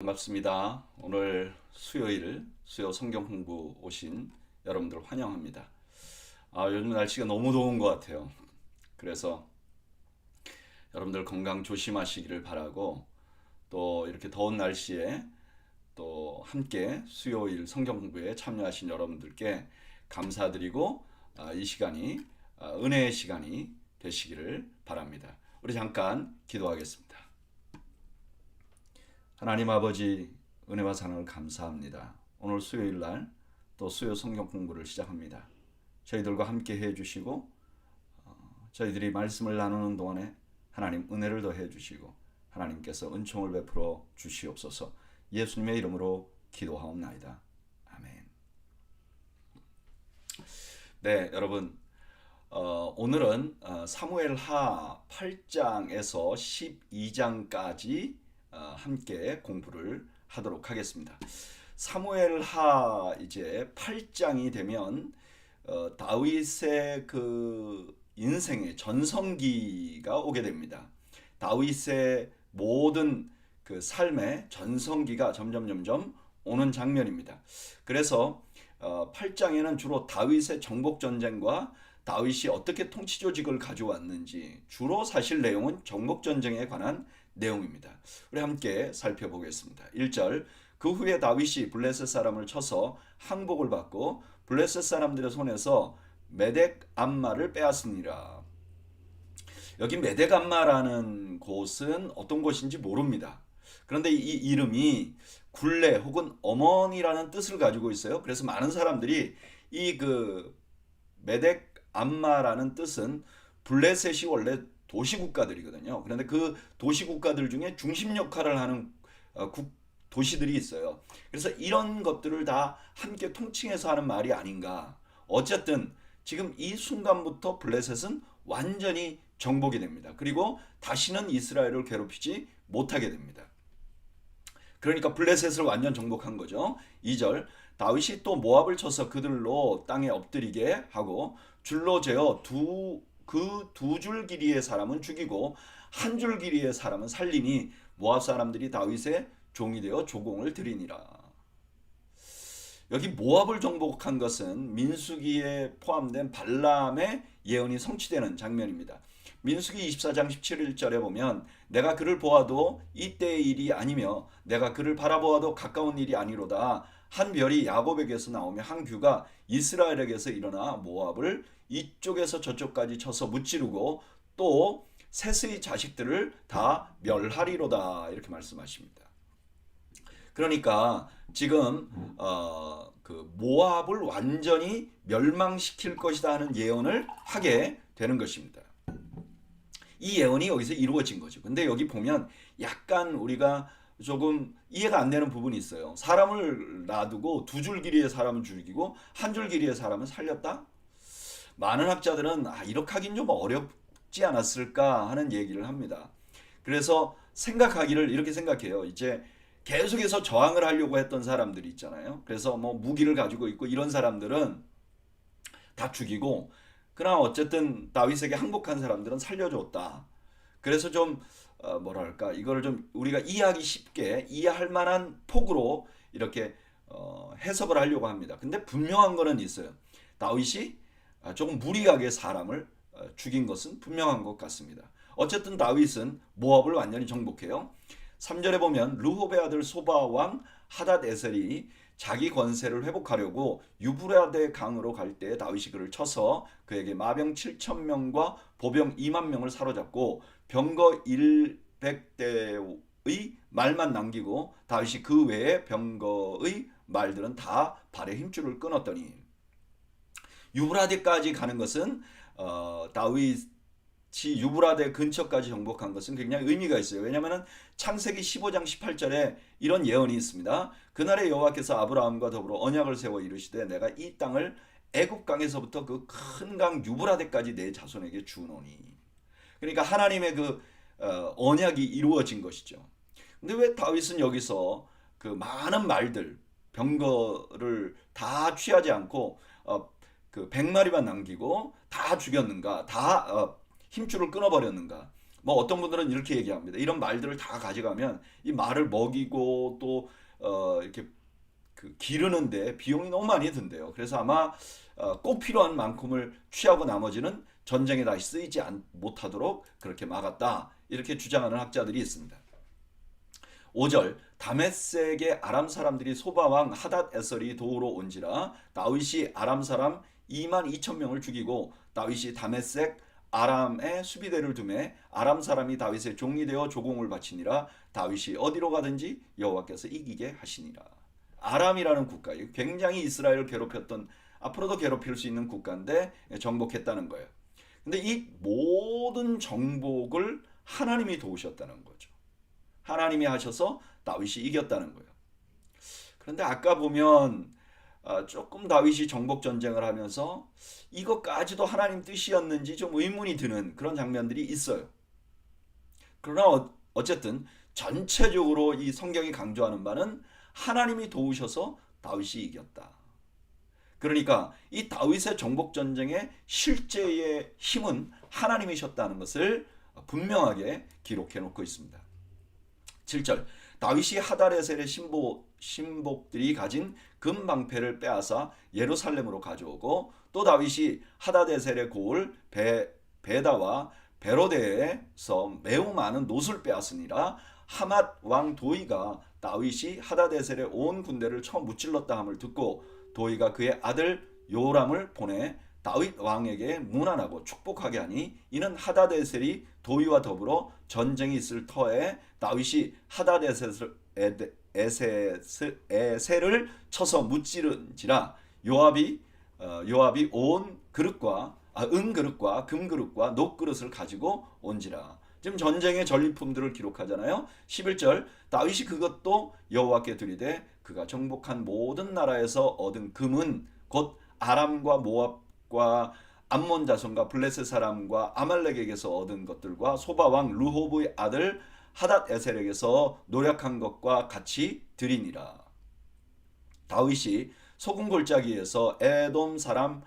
반갑습니다. 오늘 수요일 수요 성경 공부 오신 여러분들 환영합니다. 요즘 날씨가 너무 더운 것 같아요. 그래서 여러분들 건강 조심하시기를 바라고, 또 이렇게 더운 날씨에 또 함께 수요일 성경 공부에 참여하신 여러분들께 감사드리고, 이 시간이 은혜의 시간이 되시기를 바랍니다. 우리 잠깐 기도하겠습니다. 하나님 아버지, 은혜와 사랑을 감사합니다. 오늘 수요일 날 또 수요 성경 공부를 시작합니다. 저희들과 함께 해주시고, 저희들이 말씀을 나누는 동안에 하나님 은혜를 더해 주시고 하나님께서 은총을 베풀어 주시옵소서. 예수님의 이름으로 기도하옵나이다. 아멘. 네, 여러분, 오늘은 사무엘하 8장에서 12장까지 함께 공부를 하도록 하겠습니다. 사무엘하 이제 8장이 되면 다윗의 그 인생의 전성기가 오게 됩니다. 다윗의 모든 그 삶의 전성기가 점점 오는 장면입니다. 그래서 8장에는 주로 다윗의 정복 전쟁과 다윗이 어떻게 통치 조직을 가져왔는지, 주로 사실 내용은 정복 전쟁에 관한 내용입니다. 우리 함께 살펴보겠습니다. 1절, 그 후에 다윗이 블레셋 사람을 쳐서 항복을 받고 블레셋 사람들의 손에서 메덱 암마를 빼앗으니라. 여기 메덱 암마라는 곳은 어떤 곳인지 모릅니다. 그런데 이 이름이 굴레 혹은 어머니라는 뜻을 가지고 있어요. 그래서 많은 사람들이 이 메덱 암마라는 뜻은 블레셋이 원래 도시국가들이거든요. 그런데 그 도시국가들 중에 중심 역할을 하는 도시들이 있어요. 그래서 이런 것들을 다 함께 통칭해서 하는 말이 아닌가. 어쨌든 지금 이 순간부터 블레셋은 완전히 정복이 됩니다. 그리고 다시는 이스라엘을 괴롭히지 못하게 됩니다. 그러니까 블레셋을 완전 정복한 거죠. 2절, 다윗이 또 모압을 쳐서 그들로 땅에 엎드리게 하고 줄로 재어 그 두 줄 길이의 사람은 죽이고 한 줄 길이의 사람은 살리니 모압 사람들이 다윗의 종이 되어 조공을 드리니라. 여기 모압을 정복한 것은 민수기에 포함된 발람의 예언이 성취되는 장면입니다. 민수기 24장 17절에 보면 내가 그를 보아도 이때의 일이 아니며 내가 그를 바라보아도 가까운 일이 아니로다. 한 별이 야곱에게서 나오며 한 규가 이스라엘에게서 일어나 모압을 이쪽에서 저쪽까지 쳐서 무찌르고 또 셋의 자식들을 다 멸하리로다. 이렇게 말씀하십니다. 그러니까 지금 그 모압을 완전히 멸망시킬 것이다 하는 예언을 하게 되는 것입니다. 이 예언이 여기서 이루어진 거죠. 근데 여기 보면 약간 우리가 조금 이해가 안 되는 부분이 있어요. 사람을 놔두고 두 줄 길이의 사람을 죽이고 한 줄 길이의 사람을 살렸다? 많은 학자들은 이렇게 하긴 좀 어렵지 않았을까 하는 얘기를 합니다. 그래서 생각하기를 이렇게 생각해요. 이제 계속해서 저항을 하려고 했던 사람들이 있잖아요. 그래서 뭐 무기를 가지고 있고 이런 사람들은 다 죽이고, 그러나 어쨌든 다윗에게 항복한 사람들은 살려줬다. 그래서 좀 뭐랄까, 이거를 좀 우리가 이해하기 쉽게 이해할 만한 폭으로 이렇게 해석을 하려고 합니다. 근데 분명한 거는 있어요. 다윗이 조금 무리하게 사람을 죽인 것은 분명한 것 같습니다. 어쨌든 다윗은 모압을 완전히 정복해요. 3절에 보면 르홉의 아들 소바 왕 하닷 에셀이 자기 권세를 회복하려고 유브라데 강으로 갈 때 다윗이 그를 쳐서 그에게 마병 7,000명과 보병 2만 명을 사로잡고 병거 100대의 말만 남기고 다윗이 그 외의 병거의 말들은 다 발의 힘줄을 끊었더니, 유브라데까지 가는 것은 다윗이 유브라데 근처까지 정복한 것은 굉장히 의미가 있어요. 왜냐하면 창세기 15장 18절에 이런 예언이 있습니다. 그날에 여호와께서 아브라함과 더불어 언약을 세워 이르시되 내가 이 땅을 애굽 강에서부터 그 큰 강 유브라데까지 내 자손에게 주노니. 그러니까 하나님의 그 언약이 이루어진 것이죠. 근데 왜 다윗은 여기서 그 많은 말들, 병거를 다 취하지 않고 그 100마리만 남기고 다 죽였는가? 다 힘줄을 끊어버렸는가? 뭐 어떤 분들은 이렇게 얘기합니다. 이런 말들을 다 가져가면 이 말을 먹이고 또 이렇게 그 기르는데 비용이 너무 많이 든대요. 그래서 아마 꼭 필요한 만큼을 취하고 나머지는 전쟁에 다시 쓰이지 못하도록 그렇게 막았다. 이렇게 주장하는 학자들이 있습니다. 5절 다메섹의 아람 사람들이 소바왕 하닷 에설이 도우러 온지라 다윗이 아람 사람 2만 2천 명을 죽이고 다윗이 다메섹 아람의 수비대를 두매 아람 사람이 다윗의 종이 되어 조공을 바치니라 다윗이 어디로 가든지 여호와께서 이기게 하시니라. 아람이라는 국가예요. 굉장히 이스라엘을 괴롭혔던 앞으로도 괴롭힐 수 있는 국가인데 정복했다는 거예요. 근데 이 모든 정복을 하나님이 도우셨다는 거죠. 하나님이 하셔서 다윗이 이겼다는 거예요. 그런데 아까 보면 조금 다윗이 정복 전쟁을 하면서 이것까지도 하나님 뜻이었는지 좀 의문이 드는 그런 장면들이 있어요. 그러나 어쨌든 전체적으로 이 성경이 강조하는 바는 하나님이 도우셔서 다윗이 이겼다. 그러니까 이 다윗의 정복 전쟁의 실제의 힘은 하나님이셨다는 것을 분명하게 기록해 놓고 있습니다. 7절 다윗이 하다레셀의 신복들이 가진 금방패를 빼앗아 예루살렘으로 가져오고 또 다윗이 하다데셀의 고을 베다와 베로데에서 매우 많은 노술 빼앗으니라. 하맛 왕 도이가 다윗이 하다데셀의 온 군대를 처음 무찔렀다 함을 듣고 도이가 그의 아들 요람을 보내 다윗 왕에게 문안하고 축복하게 하니 이는 하다데셀이 도이와 더불어 전쟁이 있을 터에 다윗이 하다데셀을 쳐서 무찌른지라. 요압이 온 그릇과 은그릇과 금그릇과 녹그릇을 가지고 온지라. 지금 전쟁의 전리품들을 기록하잖아요. 11절 다윗이 그것도 여호와께 드리되 그가 정복한 모든 나라에서 얻은 금은 곧 아람과 모압과 암몬 자손과 블레셋 사람과 아말렉에게서 얻은 것들과 소바 왕 르호브의 아들 하닷 에셀에게서 노력한 것과 같이 드리니라. 다윗이 소금 골짜기에서 에돔 사람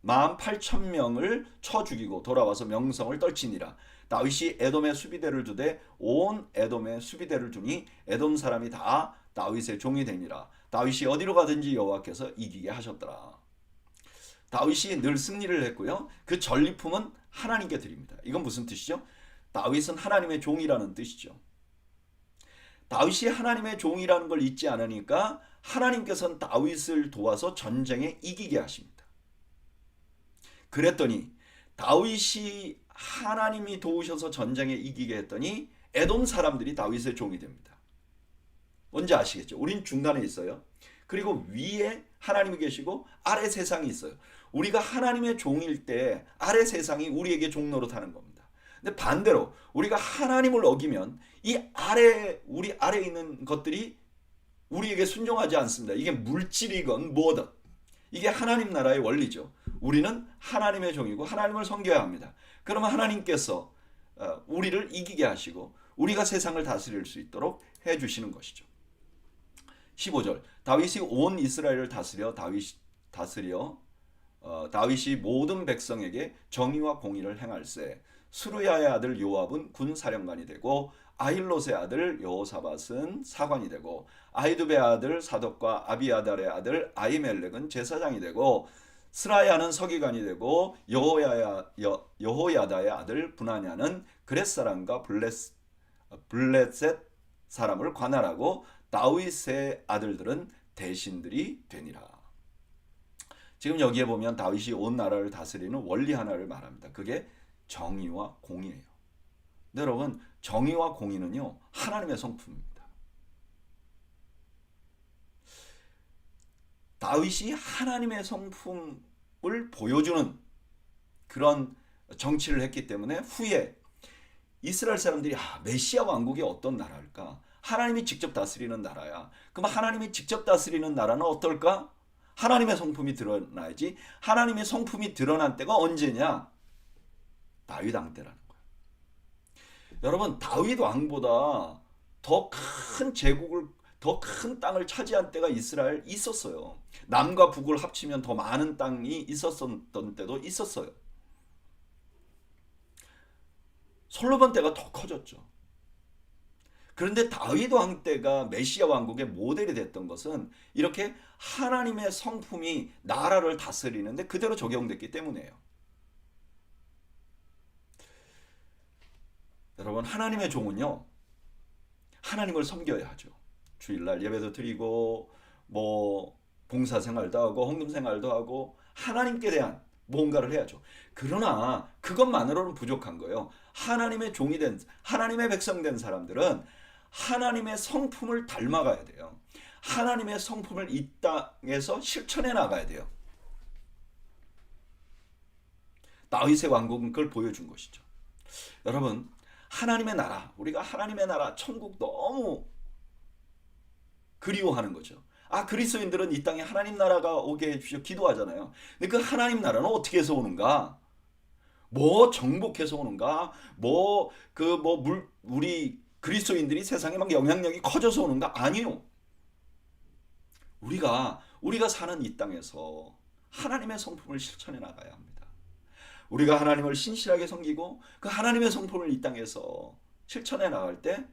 18,000명을 쳐 죽이고 돌아와서 명성을 떨치니라. 다윗이 에돔의 수비대를 두되 온 에돔의 수비대를 두니 에돔 사람이 다 다윗의 종이 되니라. 다윗이 어디로 가든지 여호와께서 이기게 하셨더라. 다윗이 늘 승리를 했고요. 그 전리품은 하나님께 드립니다. 이건 무슨 뜻이죠? 다윗은 하나님의 종이라는 뜻이죠. 다윗이 하나님의 종이라는 걸 잊지 않으니까 하나님께서는 다윗을 도와서 전쟁에 이기게 하십니다. 그랬더니 다윗이 하나님이 도우셔서 전쟁에 이기게 했더니 에돔 사람들이 다윗의 종이 됩니다. 뭔지 아시겠죠? 우린 중간에 있어요. 그리고 위에 하나님이 계시고 아래 세상이 있어요. 우리가 하나님의 종일 때 아래 세상이 우리에게 종노릇하는 겁니다. 근데 반대로 우리가 하나님을 어기면 우리 아래에 있는 것들이 우리에게 순종하지 않습니다. 이게 물질이건 뭐든 이게 하나님 나라의 원리죠. 우리는 하나님의 종이고 하나님을 섬겨야 합니다. 그러면 하나님께서 우리를 이기게 하시고 우리가 세상을 다스릴 수 있도록 해주시는 것이죠. 15절 다윗이 온 이스라엘을 다윗이 모든 백성에게 정의와 공의를 행할세. 수르야의 아들 요압은 군사령관이 되고 아힐롯의 아들 여호사밧은 사관이 되고 아히두베의 아들 사독과 아비아달의 아들 아히멜렉은 제사장이 되고 스라야는 서기관이 되고 여호야다의 아들 브나냐는 그렛 사람과 블레셋 사람을 관할하고 다윗의 아들들은 대신들이 되니라. 지금 여기에 보면 다윗이 온 나라를 다스리는 원리 하나를 말합니다. 그게 정의와 공의예요. 근데 여러분 정의와 공의는요 하나님의 성품입니다. 다윗이 하나님의 성품을 보여주는 그런 정치를 했기 때문에 후에 이스라엘 사람들이 메시아 왕국이 어떤 나라일까? 하나님이 직접 다스리는 나라야. 그럼 하나님이 직접 다스리는 나라는 어떨까? 하나님의 성품이 드러나야지. 하나님의 성품이 드러난 때가 언제냐? 다윗 왕 때라는 거예요. 여러분 다윗 왕보다 더 큰 제국을 더 큰 땅을 차지한 때가 이스라엘 있었어요. 남과 북을 합치면 더 많은 땅이 있었던 때도 있었어요. 솔로몬 때가 더 커졌죠. 그런데 다윗 왕 때가 메시아 왕국의 모델이 됐던 것은 이렇게 하나님의 성품이 나라를 다스리는데 그대로 적용됐기 때문이에요. 여러분, 하나님의 종은요, 하나님을 섬겨야 하죠. 주일날 예배도 드리고 뭐 봉사생활도 하고 헌금생활도 하고 하나님께 대한 뭔가를 해야죠. 그러나 그것만으로는 부족한 거예요. 하나님의 종이 된, 하나님의 백성 된 사람들은 하나님의 성품을 닮아가야 돼요. 하나님의 성품을 이 땅에서 실천해 나가야 돼요. 다윗의 왕국은 그걸 보여준 것이죠. 여러분, 하나님의 나라, 우리가 하나님의 나라, 천국 너무 그리워하는 거죠. 아, 그리스도인들은 이 땅에 하나님 나라가 오게 해주시오 기도하잖아요. 근데 그 하나님 나라는 어떻게 해서 오는가? 뭐 정복해서 오는가? 우리 그리스도인들이 세상에 막 영향력이 커져서 오는가? 아니요. 우리가 사는 이 땅에서 하나님의 성품을 실천해 나가야 합니다. 우리가 하나님을 신실하게 섬기고 그 하나님의 성품을 이 땅에서 실천해 나갈 때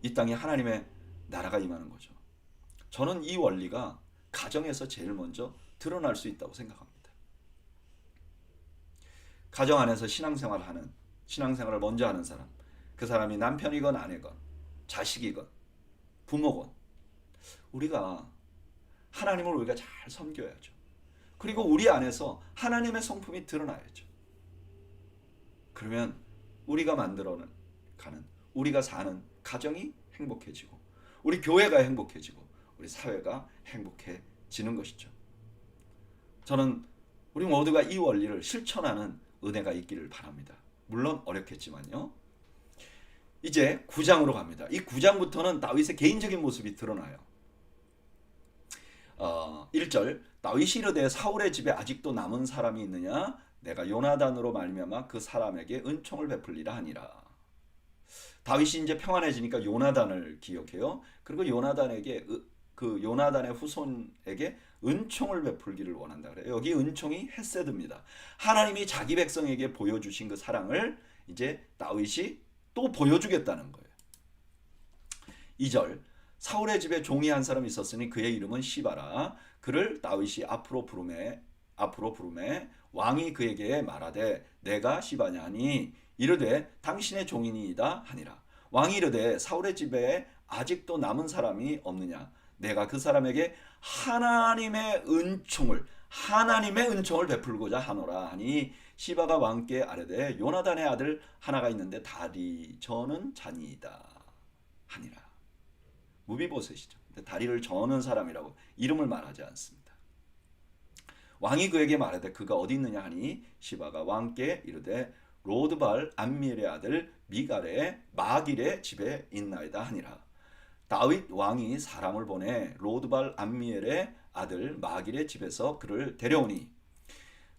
이 땅에 하나님의 나라가 임하는 거죠. 저는 이 원리가 가정에서 제일 먼저 드러날 수 있다고 생각합니다. 가정 안에서 신앙생활을 먼저 하는 사람, 그 사람이 남편이건 아내건 자식이건 부모건, 우리가 잘 섬겨야죠. 그리고 우리 안에서 하나님의 성품이 드러나야죠. 그러면 우리가 만들어가는, 우리가 사는 가정이 행복해지고 우리 교회가 행복해지고 우리 사회가 행복해지는 것이죠. 저는 우리 모두가 이 원리를 실천하는 은혜가 있기를 바랍니다. 물론 어렵겠지만요. 이제 9장으로 갑니다. 이 9장부터는 다윗의 개인적인 모습이 드러나요. 1절, 다윗이 이르되 사울의 집에 아직도 남은 사람이 있느냐? 내가 요나단으로 말미암아 그 사람에게 은총을 베풀리라 하니라. 다윗이 이제 평안해지니까 요나단을 기억해요. 그리고 요나단의 후손에게 은총을 베풀기를 원한다 그래요. 여기 은총이 헤세드입니다. 하나님이 자기 백성에게 보여주신 그 사랑을 이제 다윗이 또 보여주겠다는 거예요. 2절, 사울의 집에 종이 한 사람이 있었으니 그의 이름은 시바라. 그를 다윗이 앞으로 부르매 왕이 그에게 말하되 내가 시바냐 하니 이르되 당신의 종이니이다 하니라. 왕이 이르되 사울의 집에 아직도 남은 사람이 없느냐? 내가 그 사람에게 하나님의 은총을 베풀고자 하노라 하니 시바가 왕께 아뢰되 요나단의 아들 하나가 있는데 다리 저는 자니이다 하니라. 무비보셋이죠. 다리를 저는 사람이라고 이름을 말하지 않습니다. 왕이 그에게 말하되 그가 어디 있느냐 하니 시바가 왕께 이르되 로드발 암미엘의 아들 마길의 집에 있나이다 하니라. 다윗 왕이 사람을 보내 로드발 암미엘의 아들 마길의 집에서 그를 데려오니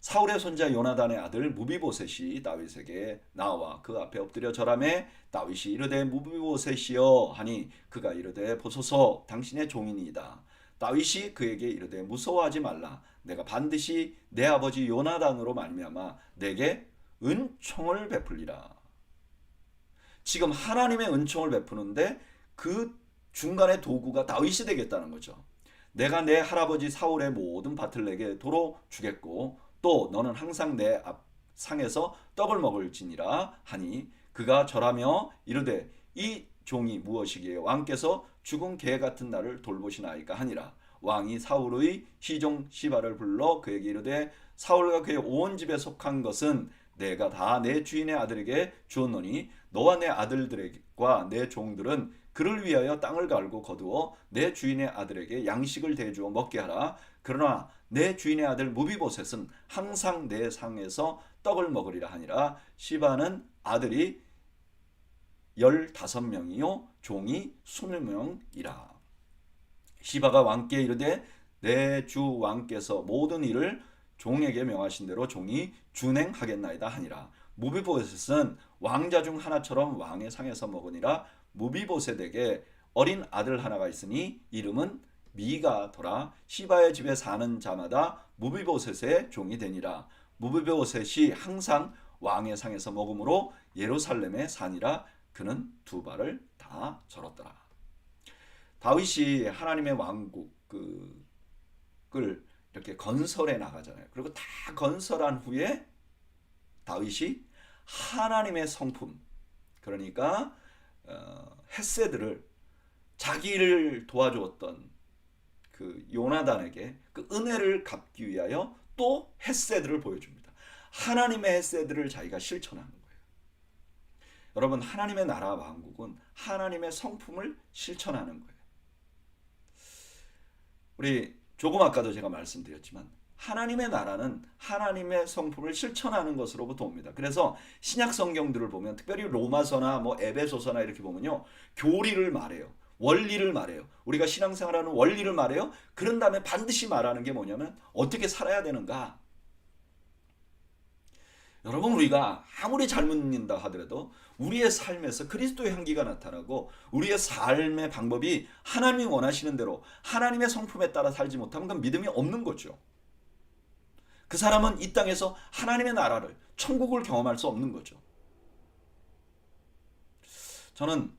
사울의 손자 요나단의 아들 무비보셋이 다윗에게 나와 그 앞에 엎드려 절하매 다윗이 이르되 무비보셋이여 하니 그가 이르되 보소서 당신의 종이니이다. 다윗이 그에게 이르되 무서워하지 말라. 내가 반드시 내 아버지 요나단으로 말미암아 내게 은총을 베풀리라. 지금 하나님의 은총을 베푸는데 그 중간에 도구가 다윗이 되겠다는 거죠. 내가 내 할아버지 사울의 모든 밭을 내게 도로 주겠고 또 너는 항상 내 앞 상에서 떡을 먹을지니라 하니 그가 절하며 이르되 이 종이 무엇이기에 왕께서 죽은 개 같은 나를 돌보시나이까 하니라. 왕이 사울의 시종 시바를 불러 그에게 이르되 사울과 그의 온 집에 속한 것은 내가 다 내 주인의 아들에게 주었노니 너와 내 아들들과 내 종들은 그를 위하여 땅을 갈고 거두어 내 주인의 아들에게 양식을 대주어 먹게 하라. 그러나 내 주인의 아들 무비보셋은 항상 내 상에서 떡을 먹으리라 하니라. 시바는 아들이 15명이요 종이 20명이라. 시바가 왕께 이르되 내 주 왕께서 모든 일을 종에게 명하신 대로 종이 준행하겠나이다 하니라. 무비보셋은 왕자 중 하나처럼 왕의 상에서 먹으니라. 무비보셋에게 어린 아들 하나가 있으니 이름은 미가더라. 시바의 집에 사는 자마다 무비보셋의 종이 되니라. 무비보셋이 항상 왕의 상에서 먹음으로 예루살렘에 사니라. 그는 두 발을 다 절었더라. 다윗이 하나님의 왕국을 이렇게 건설해 나가잖아요. 그리고 다 건설한 후에 다윗이 하나님의 성품, 그러니까 헤세드를, 자기를 도와주었던 그 요나단에게 그 은혜를 갚기 위하여 또 헤세드를 보여줍니다. 하나님의 헤세드를 자기가 실천하는 거예요. 여러분, 하나님의 나라 왕국은 하나님의 성품을 실천하는 거예요. 우리 조금 아까도 제가 말씀드렸지만 하나님의 나라는 하나님의 성품을 실천하는 것으로부터 옵니다. 그래서 신약 성경들을 보면, 특별히 로마서나 뭐 에베소서나 이렇게 보면요, 교리를 말해요. 원리를 말해요. 우리가 신앙생활하는 원리를 말해요. 그런 다음에 반드시 말하는 게 뭐냐면 어떻게 살아야 되는가. 여러분, 우리가 아무리 잘못 믿는다 하더라도 우리의 삶에서 그리스도의 향기가 나타나고 우리의 삶의 방법이 하나님이 원하시는 대로 하나님의 성품에 따라 살지 못하면 그건 믿음이 없는 거죠. 그 사람은 이 땅에서 하나님의 나라를, 천국을 경험할 수 없는 거죠. 저는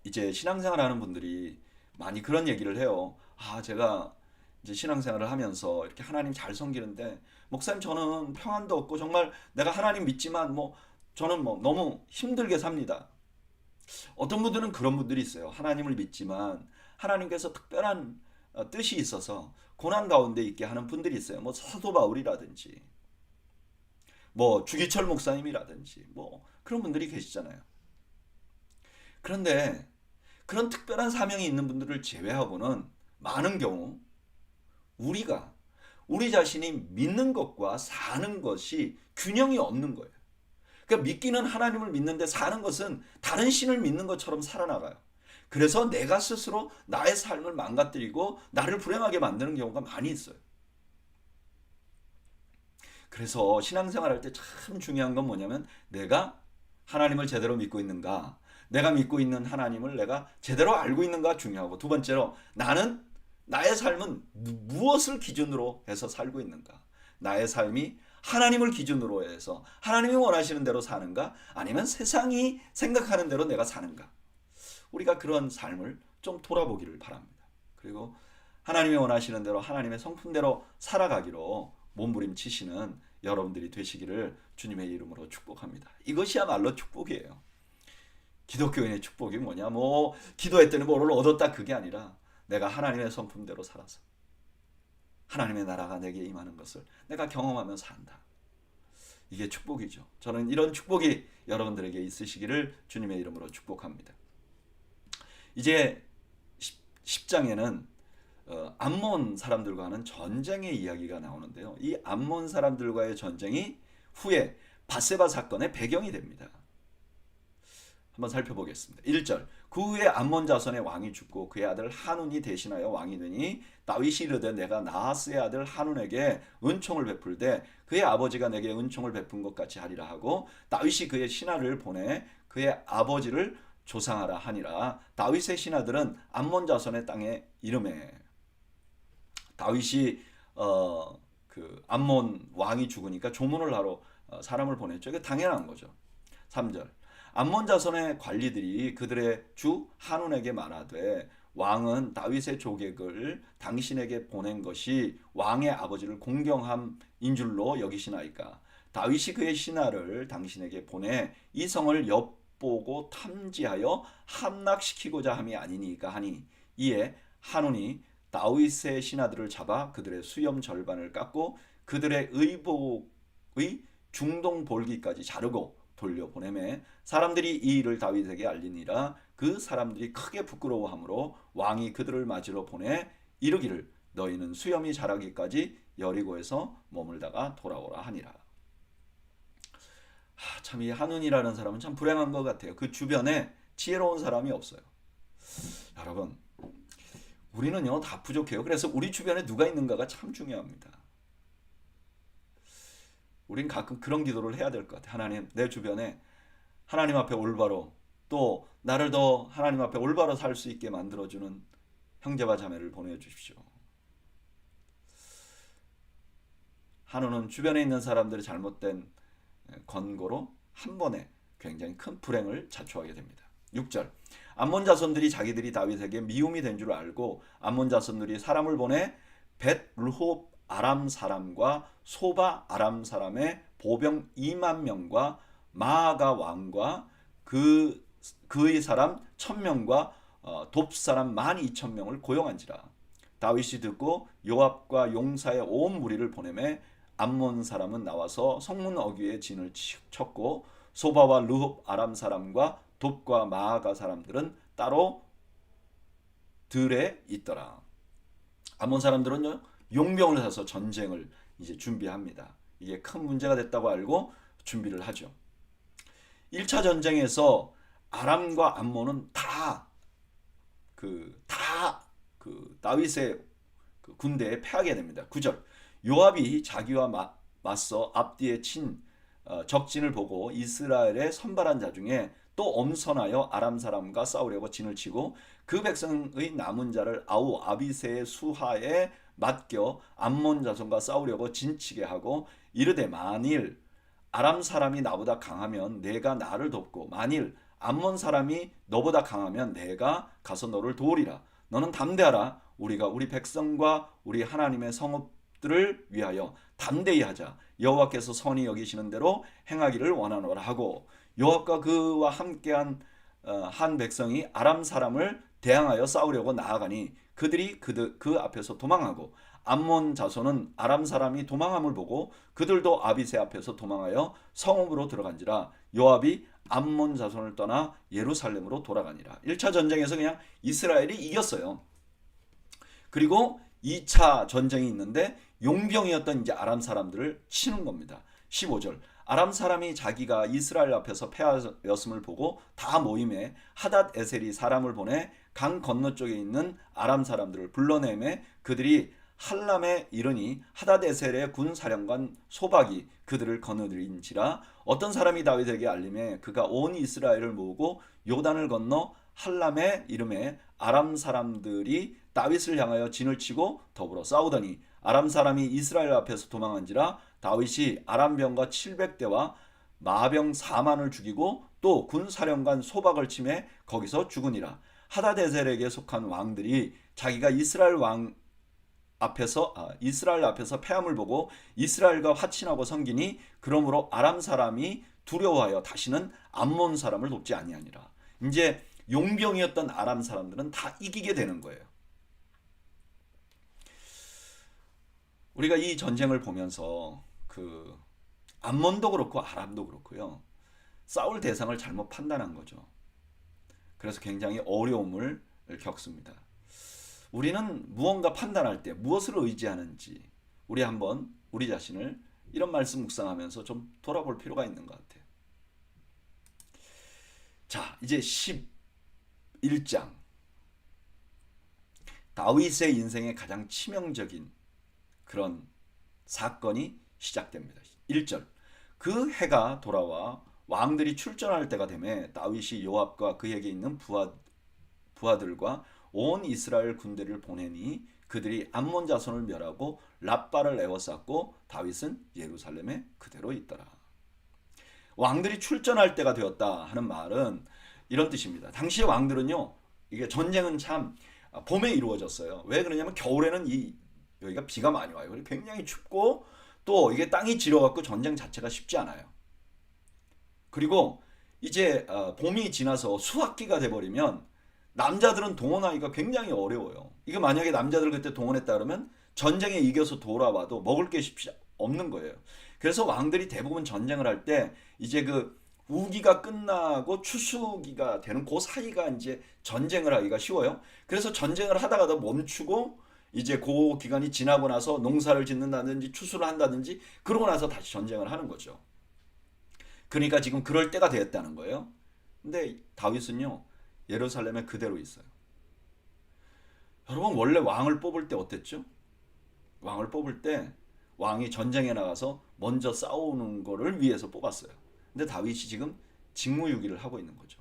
이제 신앙생활 하는 분들이 많이 그런 얘기를 해요. 제가 이제 신앙생활을 하면서 이렇게 하나님 잘 섬기는데, 목사님, 저는 평안도 없고 정말 내가 하나님 믿지만 저는 너무 힘들게 삽니다. 어떤 분들은 그런 분들이 있어요. 하나님을 믿지만 하나님께서 특별한 뜻이 있어서 고난 가운데 있게 하는 분들이 있어요. 사도 바울이라든지 주기철 목사님이라든지 그런 분들이 계시잖아요. 그런데 그런 특별한 사명이 있는 분들을 제외하고는 많은 경우 우리 자신이 믿는 것과 사는 것이 균형이 없는 거예요. 그러니까 믿기는 하나님을 믿는데 사는 것은 다른 신을 믿는 것처럼 살아나가요. 그래서 내가 스스로 나의 삶을 망가뜨리고 나를 불행하게 만드는 경우가 많이 있어요. 그래서 신앙생활 할 때 참 중요한 건 뭐냐면, 내가 하나님을 제대로 믿고 있는가, 내가 믿고 있는 하나님을 내가 제대로 알고 있는가 중요하고, 두 번째로 나의 삶은 무엇을 기준으로 해서 살고 있는가. 나의 삶이 하나님을 기준으로 해서 하나님이 원하시는 대로 사는가, 아니면 세상이 생각하는 대로 내가 사는가. 우리가 그런 삶을 좀 돌아보기를 바랍니다. 그리고 하나님이 원하시는 대로 하나님의 성품대로 살아가기로 몸부림치시는 여러분들이 되시기를 주님의 이름으로 축복합니다. 이것이야말로 축복이에요. 기독교인의 축복이 뭐냐? 기도했더니 뭐를 얻었다, 그게 아니라 내가 하나님의 성품대로 살아서 하나님의 나라가 내게 임하는 것을 내가 경험하며 산다. 이게 축복이죠. 저는 이런 축복이 여러분들에게 있으시기를 주님의 이름으로 축복합니다. 이제 10장에는 암몬 사람들과 하는 전쟁의 이야기가 나오는데요. 이 암몬 사람들과의 전쟁이 후에 밧세바 사건의 배경이 됩니다. 한번 살펴보겠습니다. 1절. 그 후에 암몬 자손의 왕이 죽고 그의 아들 하눈이 대신하여 왕이 되니 다윗이 이르되 내가 나하스의 아들 하눈에게 은총을 베풀되 그의 아버지가 내게 은총을 베푼 것 같이 하리라 하고, 다윗이 그의 신하를 보내 그의 아버지를 조상하라 하니라. 다윗의 신하들은 암몬 자손의 땅에 이름에, 다윗이 그 암몬 왕이 죽으니까 조문을 하러 사람을 보냈죠. 이게 당연한 거죠. 3절. 암몬 자손의 관리들이 그들의 주 하눈에게 말하되 왕은 다윗의 조객을 당신에게 보낸 것이 왕의 아버지를 공경함인 줄로 여기시나이까. 다윗이 그의 신하를 당신에게 보내 이 성을 엿보고 탐지하여 함락시키고자 함이 아니니까 하니, 이에 하눈이 다윗의 신하들을 잡아 그들의 수염 절반을 깎고 그들의 의복의 중동 볼기까지 자르고 돌려보내매 사람들이 이 일을 다윗에게 알리니라. 그 사람들이 크게 부끄러워하므로 왕이 그들을 맞으러 보내 이르기를 너희는 수염이 자라기까지 여리고에서 머물다가 돌아오라 하니라. 참, 이 하눈이라는 사람은 참 불행한 것 같아요. 그 주변에 지혜로운 사람이 없어요. 여러분, 우리는요 다 부족해요. 그래서 우리 주변에 누가 있는가가 참 중요합니다. 우린 가끔 그런 기도를 해야 될 것 같아요. 하나님, 내 주변에 하나님 앞에 올바로, 또 나를 더 하나님 앞에 올바로 살 수 있게 만들어주는 형제와 자매를 보내주십시오. 한우는 주변에 있는 사람들의 잘못된 권고로 한 번에 굉장히 큰 불행을 자초하게 됩니다. 6절 암몬 자손들이 자기들이 다윗에게 미움이 된 줄 알고 암몬 자손들이 사람을 보내 벳르홉 아람 사람과 소바 아람 사람의 보병 2만 명과 마아가 왕과 그의 사람 1000명과 돕 사람 12,000명을 고용한지라. 다윗이 듣고 요압과 용사의 온 무리를 보내매 암몬 사람은 나와서 성문 어귀에 진을 쳤고 소바와 르홉 아람 사람과 돕과 마아가 사람들은 따로 들에 있더라. 암몬 사람들은요 용병을 사서 전쟁을 이제 준비합니다. 이게 큰 문제가 됐다고 알고 준비를 하죠. 1차 전쟁에서 아람과 암몬은 다 다윗의 군대에 패하게 됩니다. 9절 요압이 자기와 맞서 앞뒤에 친 적진을 보고 이스라엘의 선발한 자 중에 또 엄선하여 아람 사람과 싸우려고 진을 치고 그 백성의 남은 자를 아우 아비새의 수하에 맡겨 암몬 자손과 싸우려고 진치게 하고 이르되 만일 아람 사람이 나보다 강하면 내가 나를 돕고 만일 암몬 사람이 너보다 강하면 내가 가서 너를 도우리라. 너는 담대하라. 우리가 우리 백성과 우리 하나님의 성읍들을 위하여 담대히 하자. 여호와께서 선히 여기시는 대로 행하기를 원하노라 하고 요압과 그와 함께한 한 백성이 아람 사람을 대항하여 싸우려고 나아가니 그들이 그 앞에서 도망하고 암몬 자손은 아람 사람이 도망함을 보고 그들도 아비새 앞에서 도망하여 성읍으로 들어간지라. 요압이 암몬 자손을 떠나 예루살렘으로 돌아가니라. 1차 전쟁에서 그냥 이스라엘이 이겼어요. 그리고 2차 전쟁이 있는데 용병이었던 이제 아람 사람들을 치는 겁니다. 15절 아람 사람이 자기가 이스라엘 앞에서 패하였음을 보고 다 모임에 하닷 에셀이 사람을 보내 강 건너쪽에 있는 아람 사람들을 불러내매 그들이 할람에 이르니 하닷 에셀의 군 사령관 소박이 그들을 거느린지라. 어떤 사람이 다윗에게 알림해 그가 온 이스라엘을 모으고 요단을 건너 할람에 이름에 아람 사람들이 다윗을 향하여 진을 치고 더불어 싸우더니 아람 사람이 이스라엘 앞에서 도망한지라. 다윗이 아람 병과 700대와 마병 4만을 죽이고 또 군사령관 소박을 치매 거기서 죽으니라. 하다데셀에게 속한 왕들이 자기가 이스라엘 앞에서 패함을 보고 이스라엘과 화친하고 성기니 그러므로 아람 사람이 두려워하여 다시는 암몬 사람을 돕지 아니하니라. 이제 용병이었던 아람 사람들은 다 이기게 되는 거예요. 우리가 이 전쟁을 보면서 암몬도 그렇고 아람도 그렇고요. 싸울 대상을 잘못 판단한 거죠. 그래서 굉장히 어려움을 겪습니다. 우리는 무언가 판단할 때 무엇을 의지하는지 우리 한번 우리 자신을 이런 말씀 묵상하면서 좀 돌아볼 필요가 있는 것 같아요. 자, 이제 11장 다윗의 인생의 가장 치명적인 그런 사건이 시작됩니다. 1절 그 해가 돌아와 왕들이 출전할 때가 되매 다윗이 요압과 그에게 있는 부하들과 온 이스라엘 군대를 보내니 그들이 암몬 자손을 멸하고 랍바를 에워쌌고 다윗은 예루살렘에 그대로 있더라. 왕들이 출전할 때가 되었다 하는 말은 이런 뜻입니다. 당시의 왕들은요, 이게 전쟁은 참 봄에 이루어졌어요. 왜 그러냐면 겨울에는 여기가 비가 많이 와요. 굉장히 춥고 또 이게 땅이 지려갖고 전쟁 자체가 쉽지 않아요. 그리고 이제 봄이 지나서 수확기가 돼버리면 남자들은 동원하기가 굉장히 어려워요. 이게 만약에 남자들 그때 동원했다 그러면 전쟁에 이겨서 돌아와도 먹을 게 쉽지 없는 거예요. 그래서 왕들이 대부분 전쟁을 할 때 이제 우기가 끝나고 추수기가 되는 그 사이가 이제 전쟁을 하기가 쉬워요. 그래서 전쟁을 하다가도 멈추고 이제 그 기간이 지나고 나서 농사를 짓는다든지 추수를 한다든지 그러고 나서 다시 전쟁을 하는 거죠. 그러니까 지금 그럴 때가 되었다는 거예요. 근데 다윗은요, 예루살렘에 그대로 있어요. 여러분, 원래 왕을 뽑을 때 어땠죠? 왕을 뽑을 때 왕이 전쟁에 나가서 먼저 싸우는 거를 위해서 뽑았어요. 근데 다윗이 지금 직무유기를 하고 있는 거죠.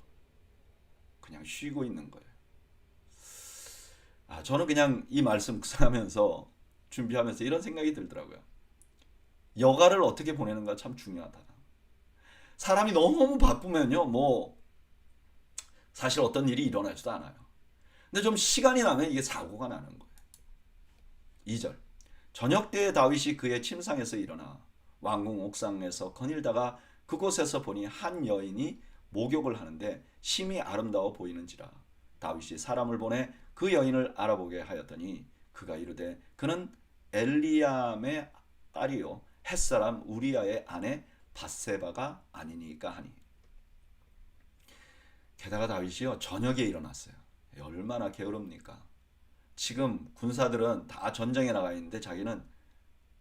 그냥 쉬고 있는 거예요. 저는 그냥 이 말씀 묵상하면서 준비하면서 이런 생각이 들더라고요. 여가를 어떻게 보내는가 참 중요하다. 사람이 너무 바쁘면요, 뭐 사실 어떤 일이 일어나지도 않아요. 근데 좀 시간이 나면 이게 사고가 나는 거예요. 2절. 저녁 때에 다윗이 그의 침상에서 일어나 왕궁 옥상에서 거닐다가 그곳에서 보니 한 여인이 목욕을 하는데 심히 아름다워 보이는지라. 다윗이 사람을 보내 그 여인을 알아보게 하였더니 그가 이르되 그는 엘리암의 딸이요 햇사람 우리아의 아내 바세바가 아니니까 하니. 게다가 다윗이요 저녁에 일어났어요. 얼마나 게으릅니까? 지금 군사들은 다 전쟁에 나가 있는데 자기는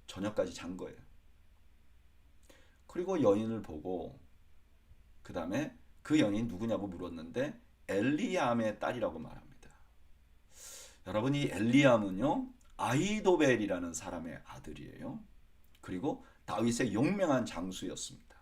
저녁까지 잔 거예요. 그리고 여인을 보고 그 다음에 그 여인이 누구냐고 물었는데 엘리암의 딸이라고 말합니다. 여러분 이 엘리암은요 아히도벨이라는 사람의 아들이에요. 그리고 다윗의 용맹한 장수였습니다.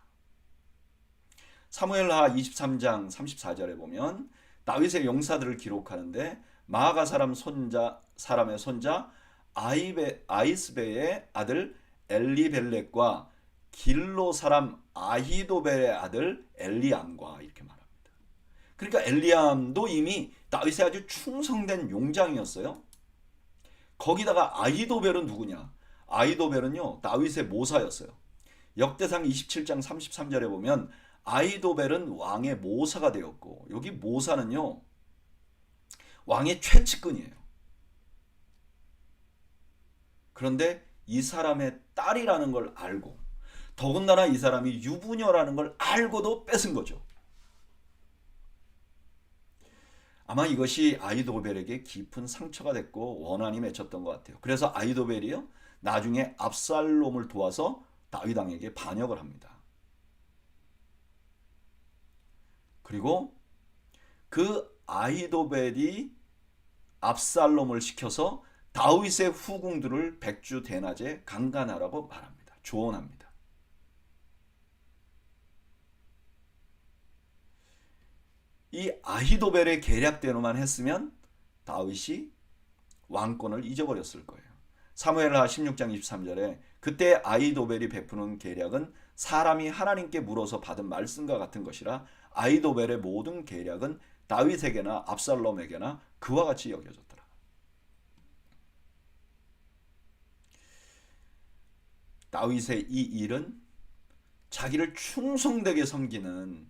사무엘하 23장 34절에 보면 다윗의 용사들을 기록하는데 마아가 사람의 손자 아이스베의 아들 엘리벨렉과 길로 사람 아히도벨의 아들 엘리암과 이렇게 말합니다. 그러니까 엘리암도 이미 다윗의 아주 충성된 용장이었어요. 거기다가 아히도벨은 누구냐? 아히도벨은요 다윗의 모사였어요. 역대상 27장 33절에 보면 아히도벨은 왕의 모사가 되었고 여기 모사는요 왕의 최측근이에요. 그런데 이 사람의 딸이라는 걸 알고 더군다나 이 사람이 유부녀라는 걸 알고도 뺏은 거죠. 아마 이것이 아히도벨에게 깊은 상처가 됐고 원한이 맺혔던 것 같아요. 그래서 아히도벨이요 나중에 압살롬을 도와서 다윗 왕에게 반역을 합니다. 그리고 그 아히도벨이 압살롬을 시켜서 다윗의 후궁들을 백주 대낮에 강간하라고 말합니다. 조언합니다. 이 아히도벨의 계략대로만 했으면 다윗이 왕권을 잊어버렸을 거예요. 사무엘하 16장 23절에 그때 아히도벨이 베푸는 계략은 사람이 하나님께 물어서 받은 말씀과 같은 것이라 아히도벨의 모든 계략은 다윗에게나 압살롬에게나 그와 같이 여겨졌더라. 다윗의 이 일은 자기를 충성되게 섬기는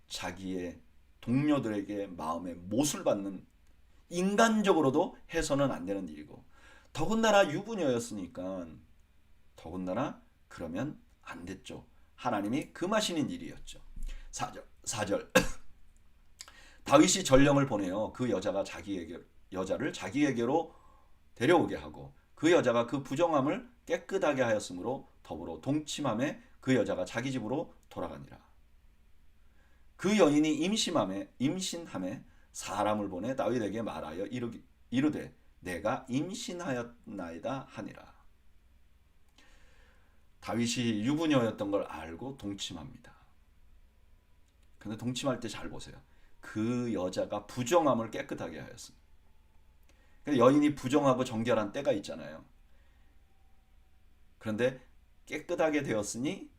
자기의 동료들에게 마음의 못을 받는 인간적으로도 해서는 안 되는 일이고 더군다나 유부녀였으니까 더군다나 그러면 안 됐죠. 하나님이 금하시는 일이었죠. 4절 다윗이 전령을 보내어 그 여자를 자기에게로 데려오게 하고 그 여자가 그 부정함을 깨끗하게 하였으므로 더불어 동침함에 그 여자가 자기 집으로 돌아가니라. 그 여인이 임신함에 사람을 보내 다윗에게 말하여 이르되 내가 임신하였나이다 하니라. 다윗이 유부녀였던 걸 알고 동침합니다. 근데 동침할 때 잘 보세요. 그 여자가 부정함을 깨끗하게 하였습니다. 여인이 부정하고 정결한 때가 있잖아요. 그런데 깨끗하게 되었으니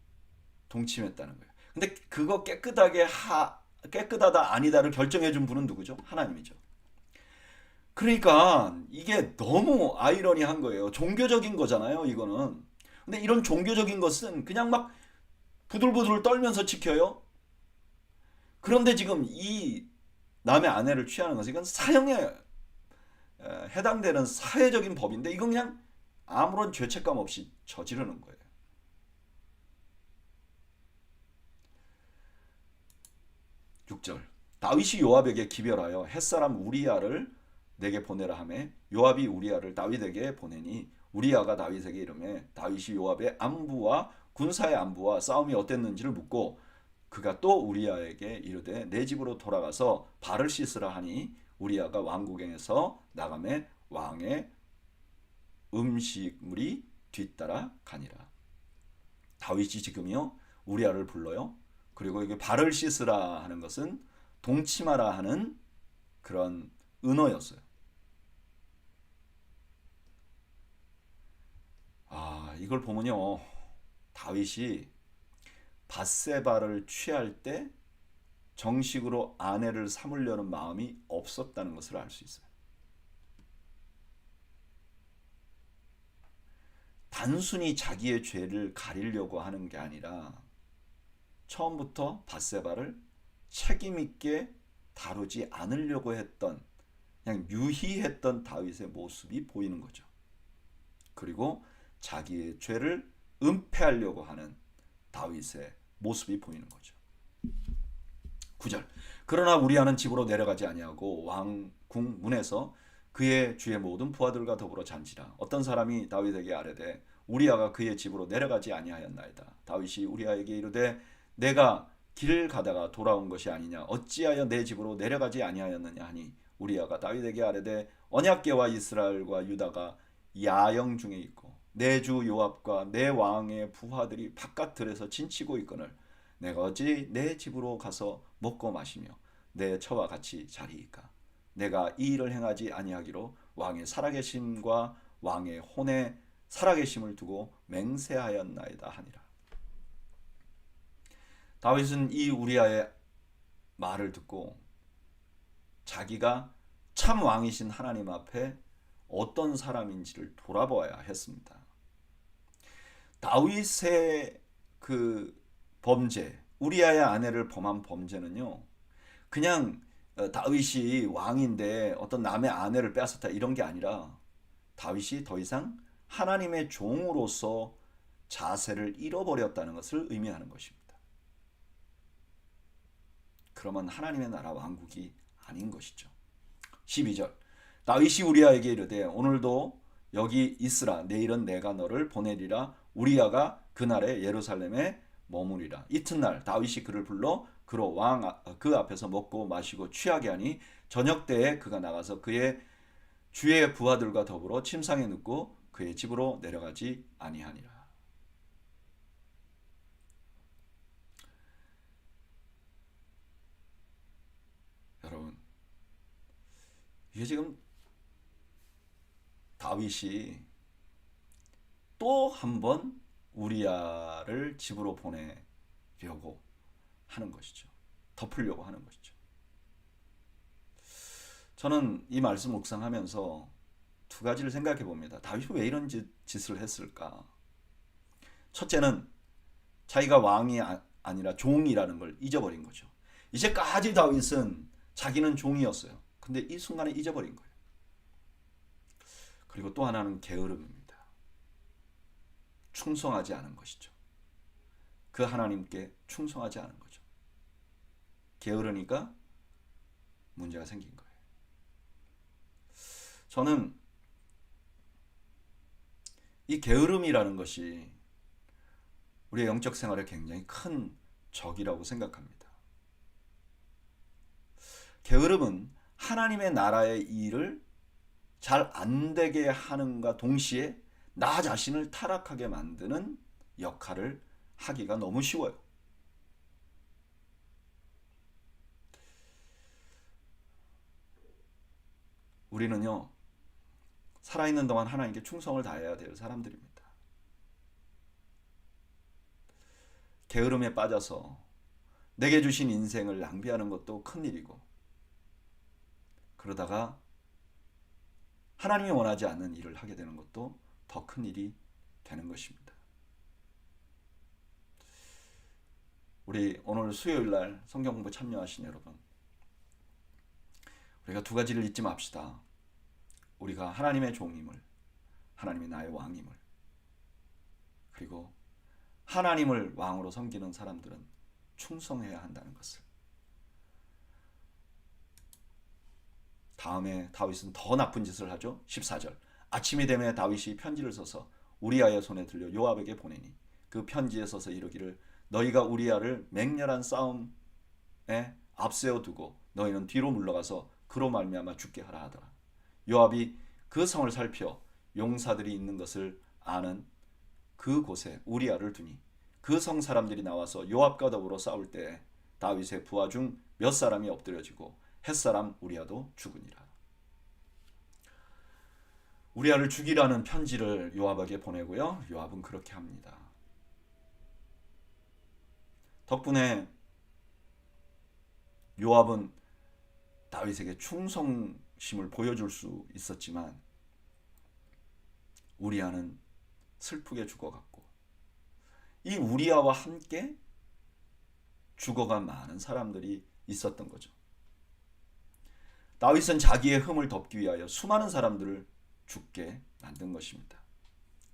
동침했다는 거예요. 근데 그거 깨끗하다 아니다를 결정해 준 분은 누구죠? 하나님이죠. 그러니까 이게 너무 아이러니한 거예요. 종교적인 거잖아요, 이거는. 근데 이런 종교적인 것은 그냥 막 부들부들 떨면서 지켜요. 그런데 지금 이 남의 아내를 취하는 것은 이건 사형에 해당되는 사회적인 법인데 이건 그냥 아무런 죄책감 없이 저지르는 거예요. 6절 다윗이 요압에게 기별하여 햇사람 우리아를 내게 보내라 하매 요압이 우리아를 다윗에게 보내니 우리아가 다윗에게 이르매 다윗이 요압의 안부와 군사의 안부와 싸움이 어땠는지를 묻고 그가 또 우리아에게 이르되 내 집으로 돌아가서 발을 씻으라 하니 우리아가 왕궁에서 나가매 왕의 음식물이 뒤따라 가니라. 다윗이 지금요 우리아를 불러요. 그리고 이게 발을 씻으라 하는 것은 동침하라 하는 그런 은어였어요. 이걸 보면요 다윗이 밧세바를 취할 때 정식으로 아내를 삼으려는 마음이 없었다는 것을 알 수 있어요. 단순히 자기의 죄를 가리려고 하는 게 아니라 처음부터 밧세바를 책임 있게 다루지 않으려고 했던, 그냥 유희했던 다윗의 모습이 보이는 거죠. 그리고 자기의 죄를 은폐하려고 하는 다윗의 모습이 보이는 거죠. 9절. 그러나 우리아는 집으로 내려가지 아니하고 왕궁 문에서 그의 주의 모든 부하들과 더불어 잔지라. 어떤 사람이 다윗에게 아뢰되 우리아가 그의 집으로 내려가지 아니하였나이다. 다윗이 우리아에게 이르되 내가 길 가다가 돌아온 것이 아니냐, 어찌하여 내 집으로 내려가지 아니하였느냐 하니, 우리아가 다윗에게 아뢰되 언약궤와 이스라엘과 유다가 야영 중에 있고 내 주 요압과 내 왕의 부하들이 바깥들에서 진치고 있거늘 내가 어찌 내 집으로 가서 먹고 마시며 내 처와 같이 자리이까. 내가 이 일을 행하지 아니하기로 왕의 살아계심과 왕의 혼의 살아계심을 두고 맹세하였나이다 하니라. 다윗은 이 우리아의 말을 듣고 자기가 참 왕이신 하나님 앞에 어떤 사람인지를 돌아보아야 했습니다. 다윗의 그 범죄, 우리아의 아내를 범한 범죄는요, 그냥 다윗이 왕인데 어떤 남의 아내를 빼앗았다 이런 게 아니라 다윗이 더 이상 하나님의 종으로서 자세를 잃어버렸다는 것을 의미하는 것입니다. 그러면 하나님의 나라 왕국이 아닌 것이죠. 12절. 다윗이 우리아에게 이르되 오늘도 여기 있으라, 내일은 내가 너를 보내리라. 우리아가 그날에 예루살렘에 머무리라. 이튿날 다윗이 그를 불러 그로 그 앞에서 먹고 마시고 취하게 하니 저녁 때에 그가 나가서 그의 주의 부하들과 더불어 침상에 눕고 그의 집으로 내려가지 아니하니라. 여러분, 이게 지금 다윗이 또 한 번 우리아를 집으로 보내려고 하는 것이죠. 덮으려고 하는 것이죠. 저는 이 말씀 묵상하면서 두 가지를 생각해 봅니다. 다윗이 왜 이런 짓을 했을까? 첫째는 자기가 왕이 아니라 종이라는 걸 잊어버린 거죠. 이제까지 다윗은 자기는 종이었어요. 근데 이 순간에 잊어버린 거예요. 그리고 또 하나는 게으름입니다. 충성하지 않은 것이죠. 그 하나님께 충성하지 않은 거죠. 게으르니까 문제가 생긴 거예요. 저는 이 게으름이라는 것이 우리의 영적 생활에 굉장히 큰 적이라고 생각합니다. 게으름은 하나님의 나라의 일을 잘 안 되게 하는가 동시에 나 자신을 타락하게 만드는 역할을 하기가 너무 쉬워요. 우리는요, 살아있는 동안 하나님께 충성을 다해야 될 사람들입니다. 게으름에 빠져서 내게 주신 인생을 낭비하는 것도 큰일이고, 그러다가 하나님이 원하지 않는 일을 하게 되는 것도 더 큰일이 되는 것입니다. 우리 오늘 수요일날 성경 공부 참여하신 여러분, 우리가 두 가지를 잊지 맙시다. 우리가 하나님의 종임을, 하나님이 나의 왕임을, 그리고 하나님을 왕으로 섬기는 사람들은 충성해야 한다는 것을. 다음에 다윗은 더 나쁜 짓을 하죠. 14절. 아침이 되매 다윗이 편지를 써서 우리아의 손에 들려 요압에게 보내니 그 편지에 써서 이르기를 너희가 우리아를 맹렬한 싸움에 앞세워 두고 너희는 뒤로 물러가서 그로 말미암아 죽게 하라 하더라. 요압이 그 성을 살펴 용사들이 있는 것을 아는 그 곳에 우리아를 두니 그 성 사람들이 나와서 요압과 더불어 싸울 때 다윗의 부하 중 몇 사람이 엎드려지고 햇사람 우리아도 죽으니라. 우리아를 죽이라는 편지를 요압에게 보내고요. 요압은 그렇게 합니다. 덕분에 요압은 다윗에게 충성심을 보여줄 수 있었지만 우리아는 슬프게 죽어갔고, 이 우리아와 함께 죽어간 많은 사람들이 있었던 거죠. 다윗은 자기의 흠을 덮기 위하여 수많은 사람들을 죽게 만든 것입니다.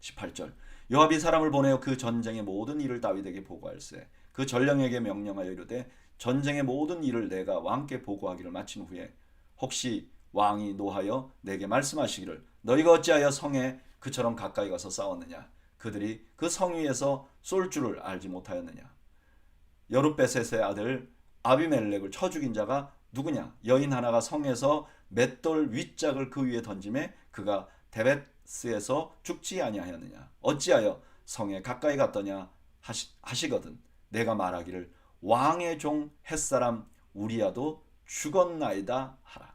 18절, 요압이 사람을 보내어 그 전쟁의 모든 일을 다윗에게 보고할세 그 전령에게 명령하여 이르되 전쟁의 모든 일을 내가 왕께 보고하기를 마친 후에 혹시 왕이 노하여 내게 말씀하시기를 너희가 어찌하여 성에 그처럼 가까이 가서 싸웠느냐, 그들이 그 성 위에서 쏠 줄을 알지 못하였느냐, 여룻베셋의 아들 아비멜렉을 쳐 죽인 자가 누구냐, 여인 하나가 성에서 맷돌 윗짝을 그 위에 던짐에 그가 데벳스에서 죽지 아니하였느냐, 어찌하여 성에 가까이 갔더냐 하시거든 내가 말하기를 왕의 종 햇사람 우리아도 죽었나이다 하라.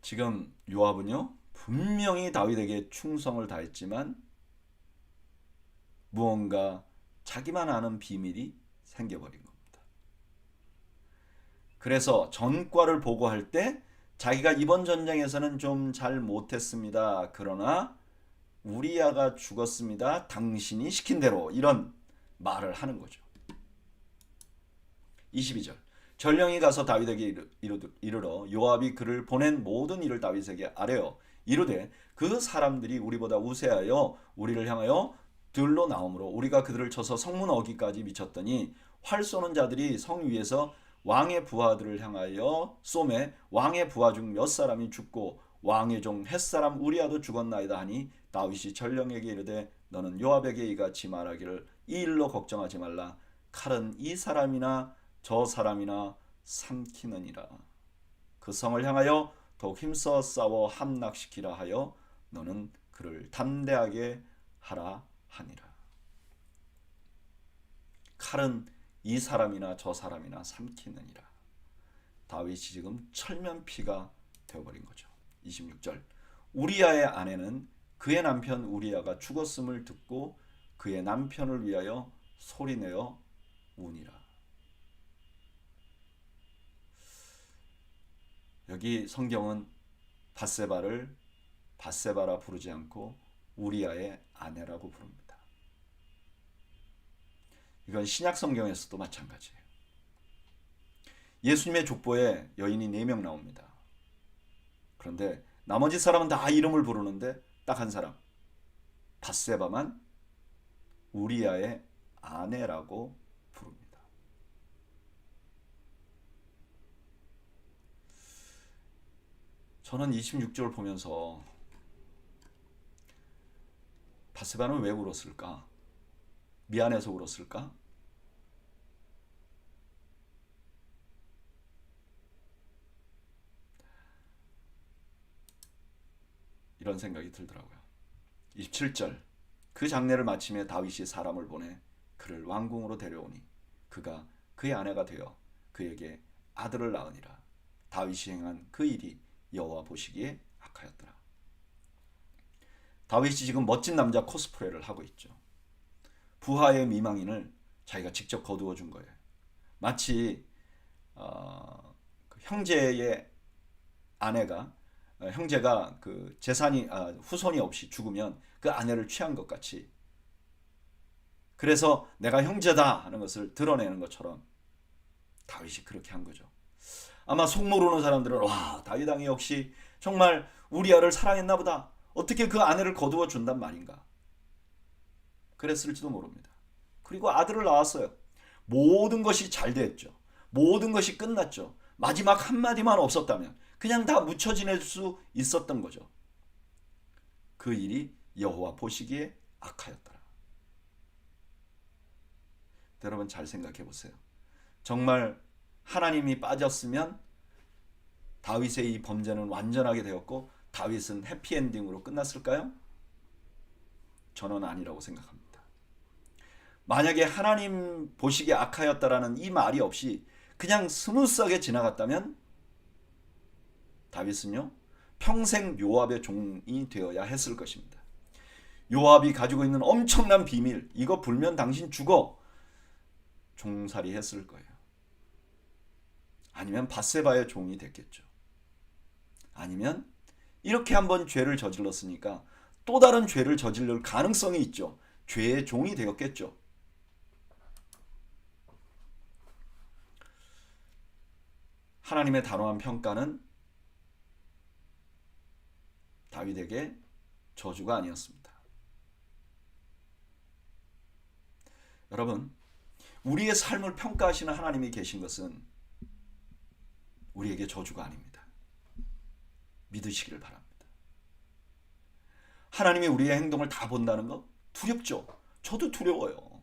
지금 요압은요 분명히 다윗에게 충성을 다했지만 무언가 자기만 아는 비밀이 생겨버린 겁니다. 그래서 전과를 보고할 때 자기가 이번 전쟁에서는 좀 잘 못했습니다. 그러나 우리아가 죽었습니다. 당신이 시킨 대로, 이런 말을 하는 거죠. 22절, 전령이 가서 다윗에게 이르러 요압이 그를 보낸 모든 일을 다윗에게 아뢰어 이르되 그 사람들이 우리보다 우세하여 우리를 향하여 들로 나오므로 우리가 그들을 쳐서 성문 어기까지 미쳤더니 활 쏘는 자들이 성 위에서 왕의 부하들을 향하여 쏘매 왕의 부하 중 몇 사람이 죽고 왕의 종 햇사람 우리아도 죽었나이다 하니 다윗이 전령에게 이르되 너는 요압에게 이같이 말하기를 이 일로 걱정하지 말라. 칼은 이 사람이나 저 사람이나 삼키느니라. 그 성을 향하여 더욱 힘써 싸워 함락시키라 하여 너는 그를 담대하게 하라 하니라. 칼은 이 사람이나 저 사람이나 삼키느니라. 다윗이 지금 철면피가 되어버린 거죠. 26절, 우리아의 아내는 그의 남편 우리아가 죽었음을 듣고 그의 남편을 위하여 소리내어 우니라. 여기 성경은 밧세바를 밧세바라 부르지 않고 우리아의 아내라고 부릅니다. 이건 신약 성경에서도 마찬가지예요. 예수님의 족보에 여인이 4명 나옵니다. 그런데 나머지 사람은 다 이름을 부르는데 딱 한 사람, 밧세바만 우리아의 아내라고 부릅니다. 저는 26절을 보면서 밧세바는 왜 울었을까? 미안해서 울었을까? 이런 생각이 들더라고요. 27절, 그 장례를 마침에 다윗이 사람을 보내 그를 왕궁으로 데려오니 그가 그의 아내가 되어 그에게 아들을 낳으니라. 다윗이 행한 그 일이 여호와 보시기에 악하였더라. 다윗이 지금 멋진 남자 코스프레를 하고 있죠. 부하의 미망인을 자기가 직접 거두어 준 거예요. 마치 그 형제의 아내가 형제가 그 재산이 후손이 없이 죽으면 그 아내를 취한 것 같이, 그래서 내가 형제다 하는 것을 드러내는 것처럼 다윗이 그렇게 한 거죠. 아마 속 모르는 사람들은 와, 다윗 왕이 역시 정말 우리아를 사랑했나 보다. 어떻게 그 아내를 거두어 준단 말인가. 그랬을지도 모릅니다. 그리고 아들을 낳았어요. 모든 것이 잘 됐죠. 모든 것이 끝났죠. 마지막 한마디만 없었다면 그냥 다 묻혀 지낼 수 있었던 거죠. 그 일이 여호와 보시기에 악하였더라. 여러분 잘 생각해 보세요. 정말 하나님이 빠졌으면 다윗의 이 범죄는 완전하게 되었고 다윗은 해피엔딩으로 끝났을까요? 저는 아니라고 생각합니다. 만약에 하나님 보시기에 악하였다라는 이 말이 없이 그냥 스무스하게 지나갔다면 다윗은요 평생 요압의 종이 되어야 했을 것입니다. 요압이 가지고 있는 엄청난 비밀, 이거 불면 당신 죽어. 종살이 했을 거예요. 아니면 밧세바의 종이 됐겠죠. 아니면 이렇게 한번 죄를 저질렀으니까 또 다른 죄를 저질릴 가능성이 있죠. 죄의 종이 되었겠죠. 하나님의 단호한 평가는 다윗에게 저주가 아니었습니다. 여러분, 우리의 삶을 평가하시는 하나님이 계신 것은 우리에게 저주가 아닙니다. 믿으시기를 바랍니다. 하나님이 우리의 행동을 다 본다는 거 두렵죠? 저도 두려워요.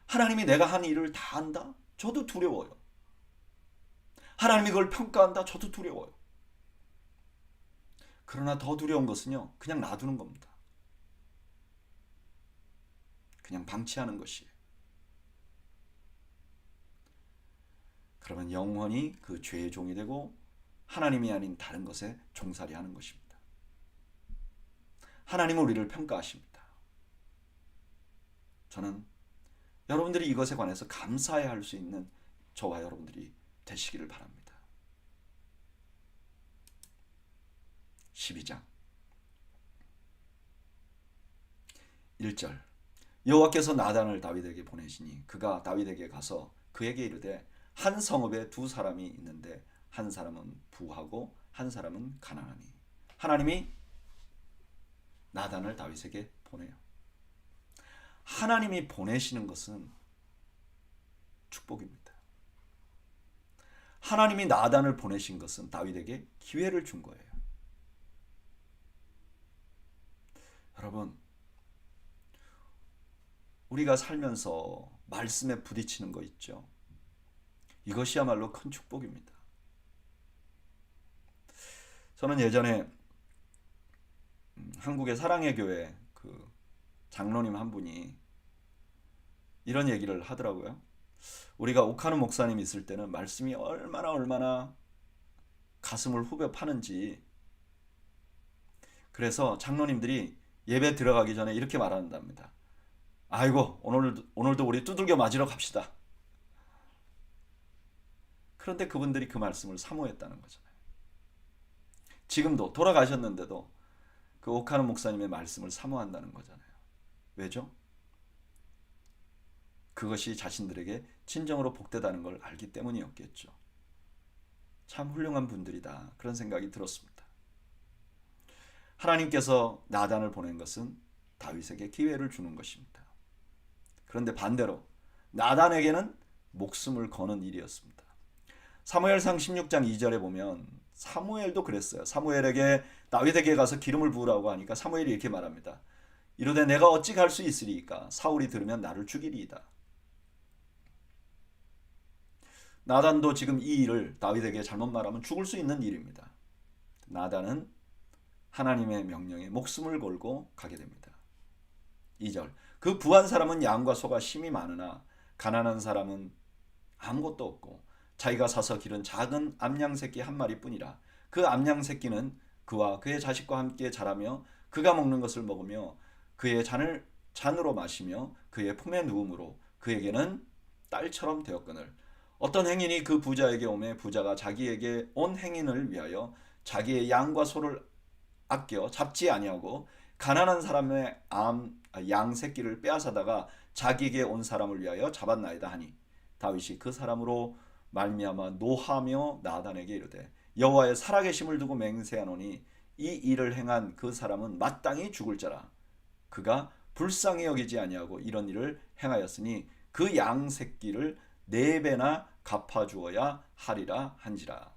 하나님이 내가 한 일을 다 안다? 저도 두려워요. 하나님이 그걸 평가한다? 저도 두려워요. 그러나 더 두려운 것은요, 그냥 놔두는 겁니다. 그냥 방치하는 것이에요. 그러면 영원히 그 죄의 종이 되고 하나님이 아닌 다른 것에 종살이 하는 것입니다. 하나님은 우리를 평가하십니다. 저는 여러분들이 이것에 관해서 감사해야 할 수 있는 저와 여러분들이 되시기를 바랍니다. 12장 1절 여호와께서 나단을 다윗에게 보내시니 그가 다윗에게 가서 그에게 이르되 한 성읍에 두 사람이 있는데 한 사람은 부하고 한 사람은 가난하니. 하나님이 나단을 다윗에게 보내요. 하나님이 보내시는 것은 축복입니다. 하나님이 나단을 보내신 것은 다윗에게 기회를 준 거예요. 여러분, 우리가 살면서 말씀에 부딪히는 거 있죠. 이것이야말로 큰 축복입니다. 저는 예전에 한국의 사랑의 교회 그 장로님 한 분이 이런 얘기를 하더라고요. 우리가 오카노 목사님 있을 때는 말씀이 얼마나 가슴을 후벼 파는지. 그래서 장로님들이 예배 들어가기 전에 이렇게 말한답니다. 아이고, 오늘도 우리 두들겨 맞으러 갑시다. 그런데 그분들이 그 말씀을 사모했다는 거잖아요. 지금도 돌아가셨는데도 그 오카노 목사님의 말씀을 사모한다는 거잖아요. 왜죠? 그것이 자신들에게 진정으로 복되다는 걸 알기 때문이었겠죠. 참 훌륭한 분들이다, 그런 생각이 들었습니다. 하나님께서 나단을 보낸 것은 다윗에게 기회를 주는 것입니다. 그런데 반대로 나단에게는 목숨을 거는 일이었습니다. 사무엘상 16장 2절에 보면 사무엘도 그랬어요. 사무엘에게 다윗에게 가서 기름을 부으라고 하니까 사무엘이 이렇게 말합니다. 이르되 내가 어찌 갈 수 있으리이까? 사울이 들으면 나를 죽이리이다. 나단도 지금 이 일을 다윗에게 잘못 말하면 죽을 수 있는 일입니다. 나단은 하나님의 명령에 목숨을 걸고 가게 됩니다. 2절 그 부한 사람은 양과 소가 심이 많으나 가난한 사람은 아무것도 없고 자기가 사서 기른 작은 암양 새끼 한 마리뿐이라. 그 암양 새끼는 그와 그의 자식과 함께 자라며 그가 먹는 것을 먹으며 그의 잔으로 마시며 그의 품에 누움으로 그에게는 딸처럼 되었거늘. 어떤 행인이 그 부자에게 오매 부자가 자기에게 온 행인을 위하여 자기의 양과 소를 아껴 잡지 아니하고 가난한 사람의 양 새끼를 빼앗아다가 자기에게 온 사람을 위하여 잡았나이다 하니 다윗이 그 사람으로 말미암아 노하며 나단에게 이르되 여호와의 살아계심을 두고 맹세하노니 이 일을 행한 그 사람은 마땅히 죽을 자라. 그가 불쌍히 여기지 아니하고 이런 일을 행하였으니 그 양 새끼를 4배나 갚아주어야 하리라 한지라.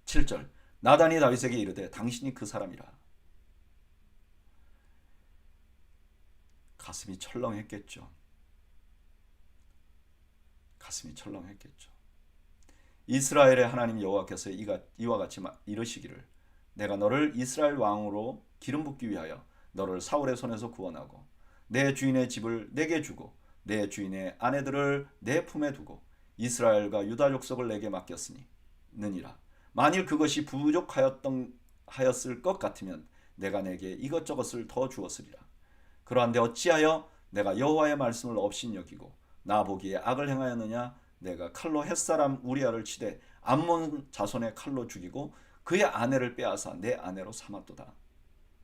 7절 나단이 다윗에게 이르되 당신이 그 사람이라. 가슴이 철렁했겠죠. 가슴이 철렁했겠죠. 이스라엘의 하나님 여호와께서 이와 같이 이르시기를 내가 너를 이스라엘 왕으로 기름 붓기 위하여 너를 사울의 손에서 구원하고 내 주인의 집을 내게 주고 내 주인의 아내들을 내 품에 두고 이스라엘과 유다 족속을 내게 맡겼으니 느니라. 만일 그것이 부족하였을 것 같으면 내가 내게 이것저것을 더 주었으리라. 그러한데 어찌하여 내가 여호와의 말씀을 업신여기고 나 보기에 악을 행하였느냐. 내가 칼로 햇사람 우리아를 치되 암몬 자손의 칼로 죽이고 그의 아내를 빼앗아 내 아내로 삼았도다.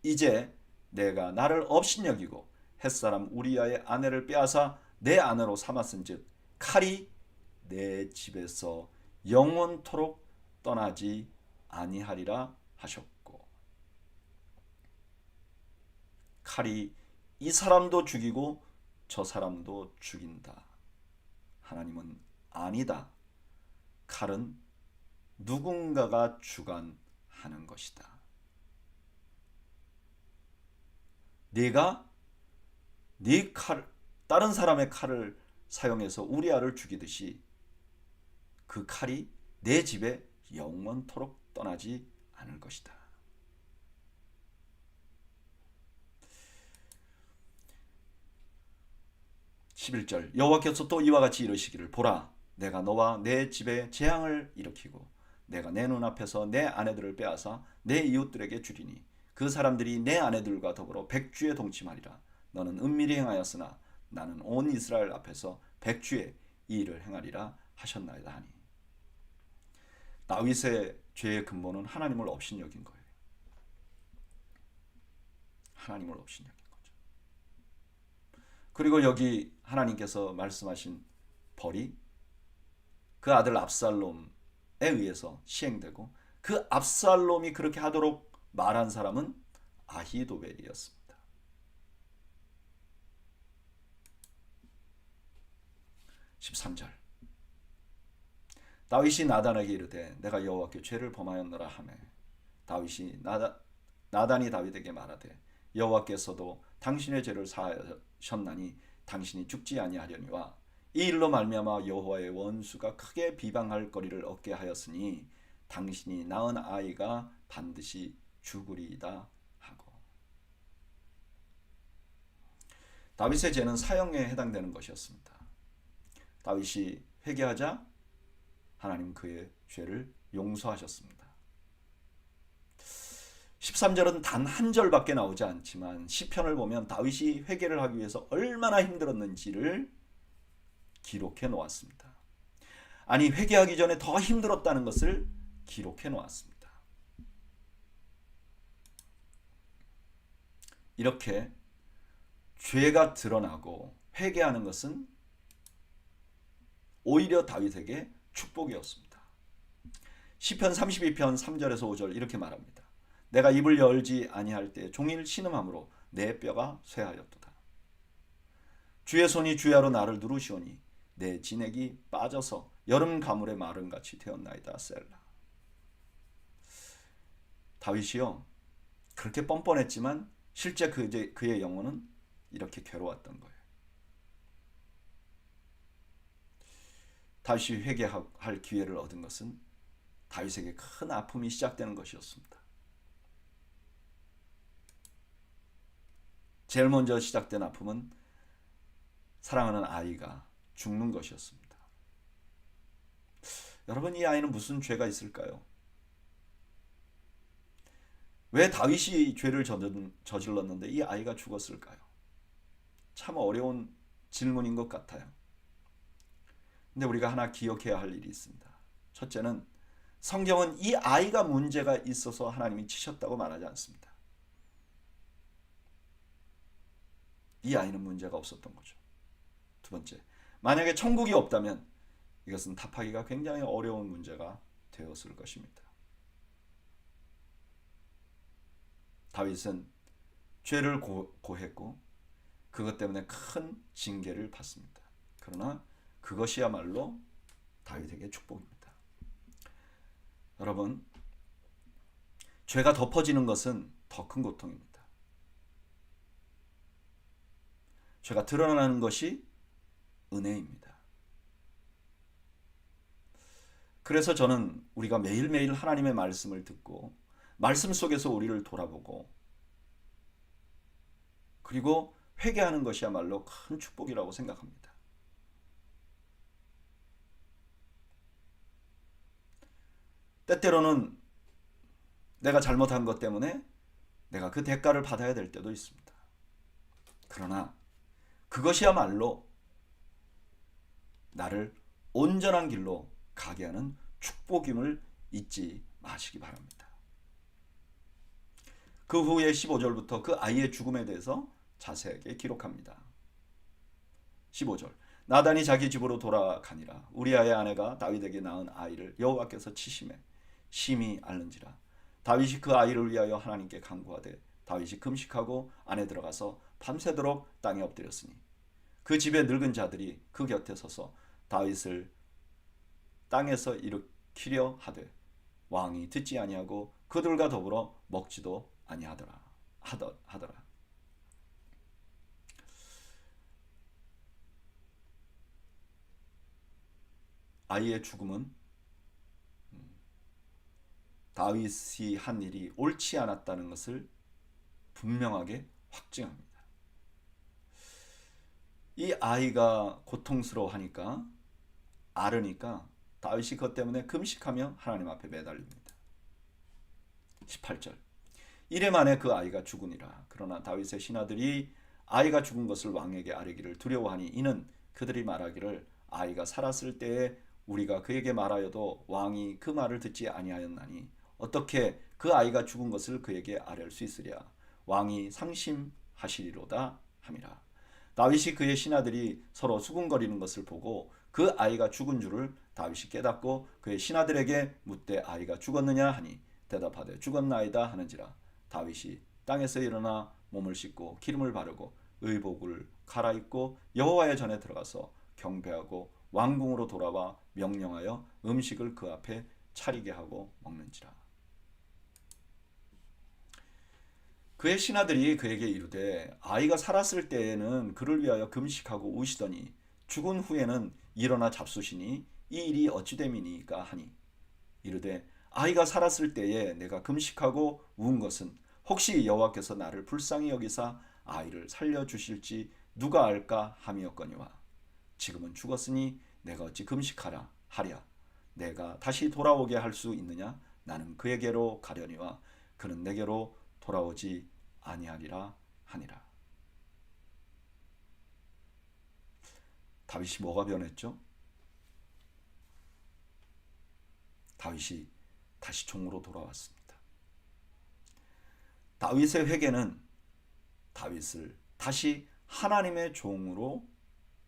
이제 내가 나를 업신여기고 햇사람 우리아의 아내를 빼앗아 내 아내로 삼았은즉 칼이 내 집에서 영원토록 떠나지 아니하리라 하셨고, 칼이 이 사람도 죽이고 저 사람도 죽인다. 하나님은 아니다. 칼은 누군가가 주관하는 것이다. 네가 네 칼, 다른 사람의 칼을 사용해서 우리아를 죽이듯이 그 칼이 내 집에 영원토록 떠나지 않을 것이다. 11절 여호와께서 또 이와 같이 이르시기를 보라 내가 너와 내 집에 재앙을 일으키고 내가 내 눈앞에서 내 아내들을 빼앗아 내 이웃들에게 주리니 그 사람들이 내 아내들과 더불어 백주에 동침하리라. 너는 은밀히 행하였으나 나는 온 이스라엘 앞에서 백주에 이 일을 행하리라 하셨나이다 하니. 다윗의 죄의 근본은 하나님을 업신여긴 거예요. 하나님을 업신여긴 거죠. 그리고 여기 하나님께서 말씀하신 벌이 그 아들 압살롬에 의해서 시행되고 그 압살롬이 그렇게 하도록 말한 사람은 아히도벨이었습니다. 13절 다윗이 나단에게 이르되 내가 여호와께 죄를 범하였노라 하매 다윗이 나단이 다윗에게 말하되 여호와께서도 당신의 죄를 사하셨나니 당신이 죽지 아니하려니와 이 일로 말미암아 여호와의 원수가 크게 비방할 거리를 얻게 하였으니 당신이 낳은 아이가 반드시 죽으리이다 하고. 다윗의 죄는 사형에 해당되는 것이었습니다. 다윗이 회개하자 하나님 그의 죄를 용서하셨습니다. 13절은 단 한 절밖에 나오지 않지만 시편을 보면 다윗이 회개를 하기 위해서 얼마나 힘들었는지를 기록해 놓았습니다. 아니 회개하기 전에 더 힘들었다는 것을 기록해 놓았습니다. 이렇게 죄가 드러나고 회개하는 것은 오히려 다윗에게 축복이었습니다. 시편 32편 3절에서 5절 이렇게 말합니다. 내가 입을 열지 아니할 때 종일 신음함으로 내 뼈가 쇠하였도다. 주의 손이 주야로 나를 누르시오니 내 진액이 빠져서 여름 가물의 마름같이 되었나이다. 셀라. 다윗이요 그렇게 뻔뻔했지만 실제 그의 영혼은 이렇게 괴로웠던 거예요. 다윗이 회개할 기회를 얻은 것은 다윗에게 큰 아픔이 시작되는 것이었습니다. 제일 먼저 시작된 아픔은 사랑하는 아이가 죽는 것이었습니다. 여러분 이 아이는 무슨 죄가 있을까요? 왜 다윗이 죄를 저질렀는데 이 아이가 죽었을까요? 참 어려운 질문인 것 같아요. 근데 우리가 하나 기억해야 할 일이 있습니다. 첫째는 성경은 이 아이가 문제가 있어서 하나님이 치셨다고 말하지 않습니다. 이 아이는 문제가 없었던 거죠. 두 번째, 만약에 천국이 없다면 이것은 답하기가 굉장히 어려운 문제가 되었을 것입니다. 다윗은 죄를 고했고 그것 때문에 큰 징계를 받습니다. 그러나 그것이야말로 다윗에게 축복입니다. 여러분, 죄가 덮어지는 것은 더 큰 고통입니다. 죄가 드러나는 것이 은혜입니다. 그래서 저는 우리가 매일매일 하나님의 말씀을 듣고 말씀 속에서 우리를 돌아보고 그리고 회개하는 것이야말로 큰 축복이라고 생각합니다. 때때로는 내가 잘못한 것 때문에 내가 그 대가를 받아야 될 때도 있습니다. 그러나 그것이야말로 나를 온전한 길로 가게 하는 축복임을 잊지 마시기 바랍니다. 그 후에 15절부터 그 아이의 죽음에 대해서 자세하게 기록합니다. 15절 나단이 자기 집으로 돌아가니라. 우리아의 아내가 다윗에게 낳은 아이를 여호와께서 치심해 심히 앓는지라. 다윗이 그 아이를 위하여 하나님께 간구하되 다윗이 금식하고 안에 들어가서 밤새도록 땅에 엎드렸으니 그 집의 늙은 자들이 그 곁에 서서 다윗을 땅에서 일으키려 하되 왕이 듣지 아니하고 그들과 더불어 먹지도 아니하더라 하더라. 아이의 죽음은 다윗이 한 일이 옳지 않았다는 것을 분명하게 확증합니다. 이 아이가 고통스러워하니까 앓으니까 다윗이 그것 때문에 금식하며 하나님 앞에 매달립니다. 18절 이래 만에 그 아이가 죽으니라. 그러나 다윗의 신하들이 아이가 죽은 것을 왕에게 아뢰기를 두려워하니 이는 그들이 말하기를 아이가 살았을 때에 우리가 그에게 말하여도 왕이 그 말을 듣지 아니하였나니 어떻게 그 아이가 죽은 것을 그에게 아뢰을 수 있으랴. 왕이 상심하시리로다 함이라. 다윗이 그의 신하들이 서로 수군거리는 것을 보고 그 아이가 죽은 줄을 다윗이 깨닫고 그의 신하들에게 묻되 아이가 죽었느냐 하니 대답하되 죽었나이다 하는지라. 다윗이 땅에서 일어나 몸을 씻고 기름을 바르고 의복을 갈아입고 여호와의 전에 들어가서 경배하고 왕궁으로 돌아와 명령하여 음식을 그 앞에 차리게 하고 먹는지라. 그의 신하들이 그에게 이르되 아이가 살았을 때에는 그를 위하여 금식하고 우시더니 죽은 후에는 일어나 잡수시니 이 일이 어찌 됨이니까 하니 이르되 아이가 살았을 때에 내가 금식하고 우은 것은 혹시 여호와께서 나를 불쌍히 여기사 아이를 살려주실지 누가 알까 함이었거니와 지금은 죽었으니 내가 어찌 금식하라 하랴. 내가 다시 돌아오게 할 수 있느냐. 나는 그에게로 가려니와 그는 내게로 돌아오지 아니하리라 하니라. 다윗이 뭐가 변했죠? 다윗이 다시 종으로 돌아왔습니다. 다윗의 회개는 다윗을 다시 하나님의 종으로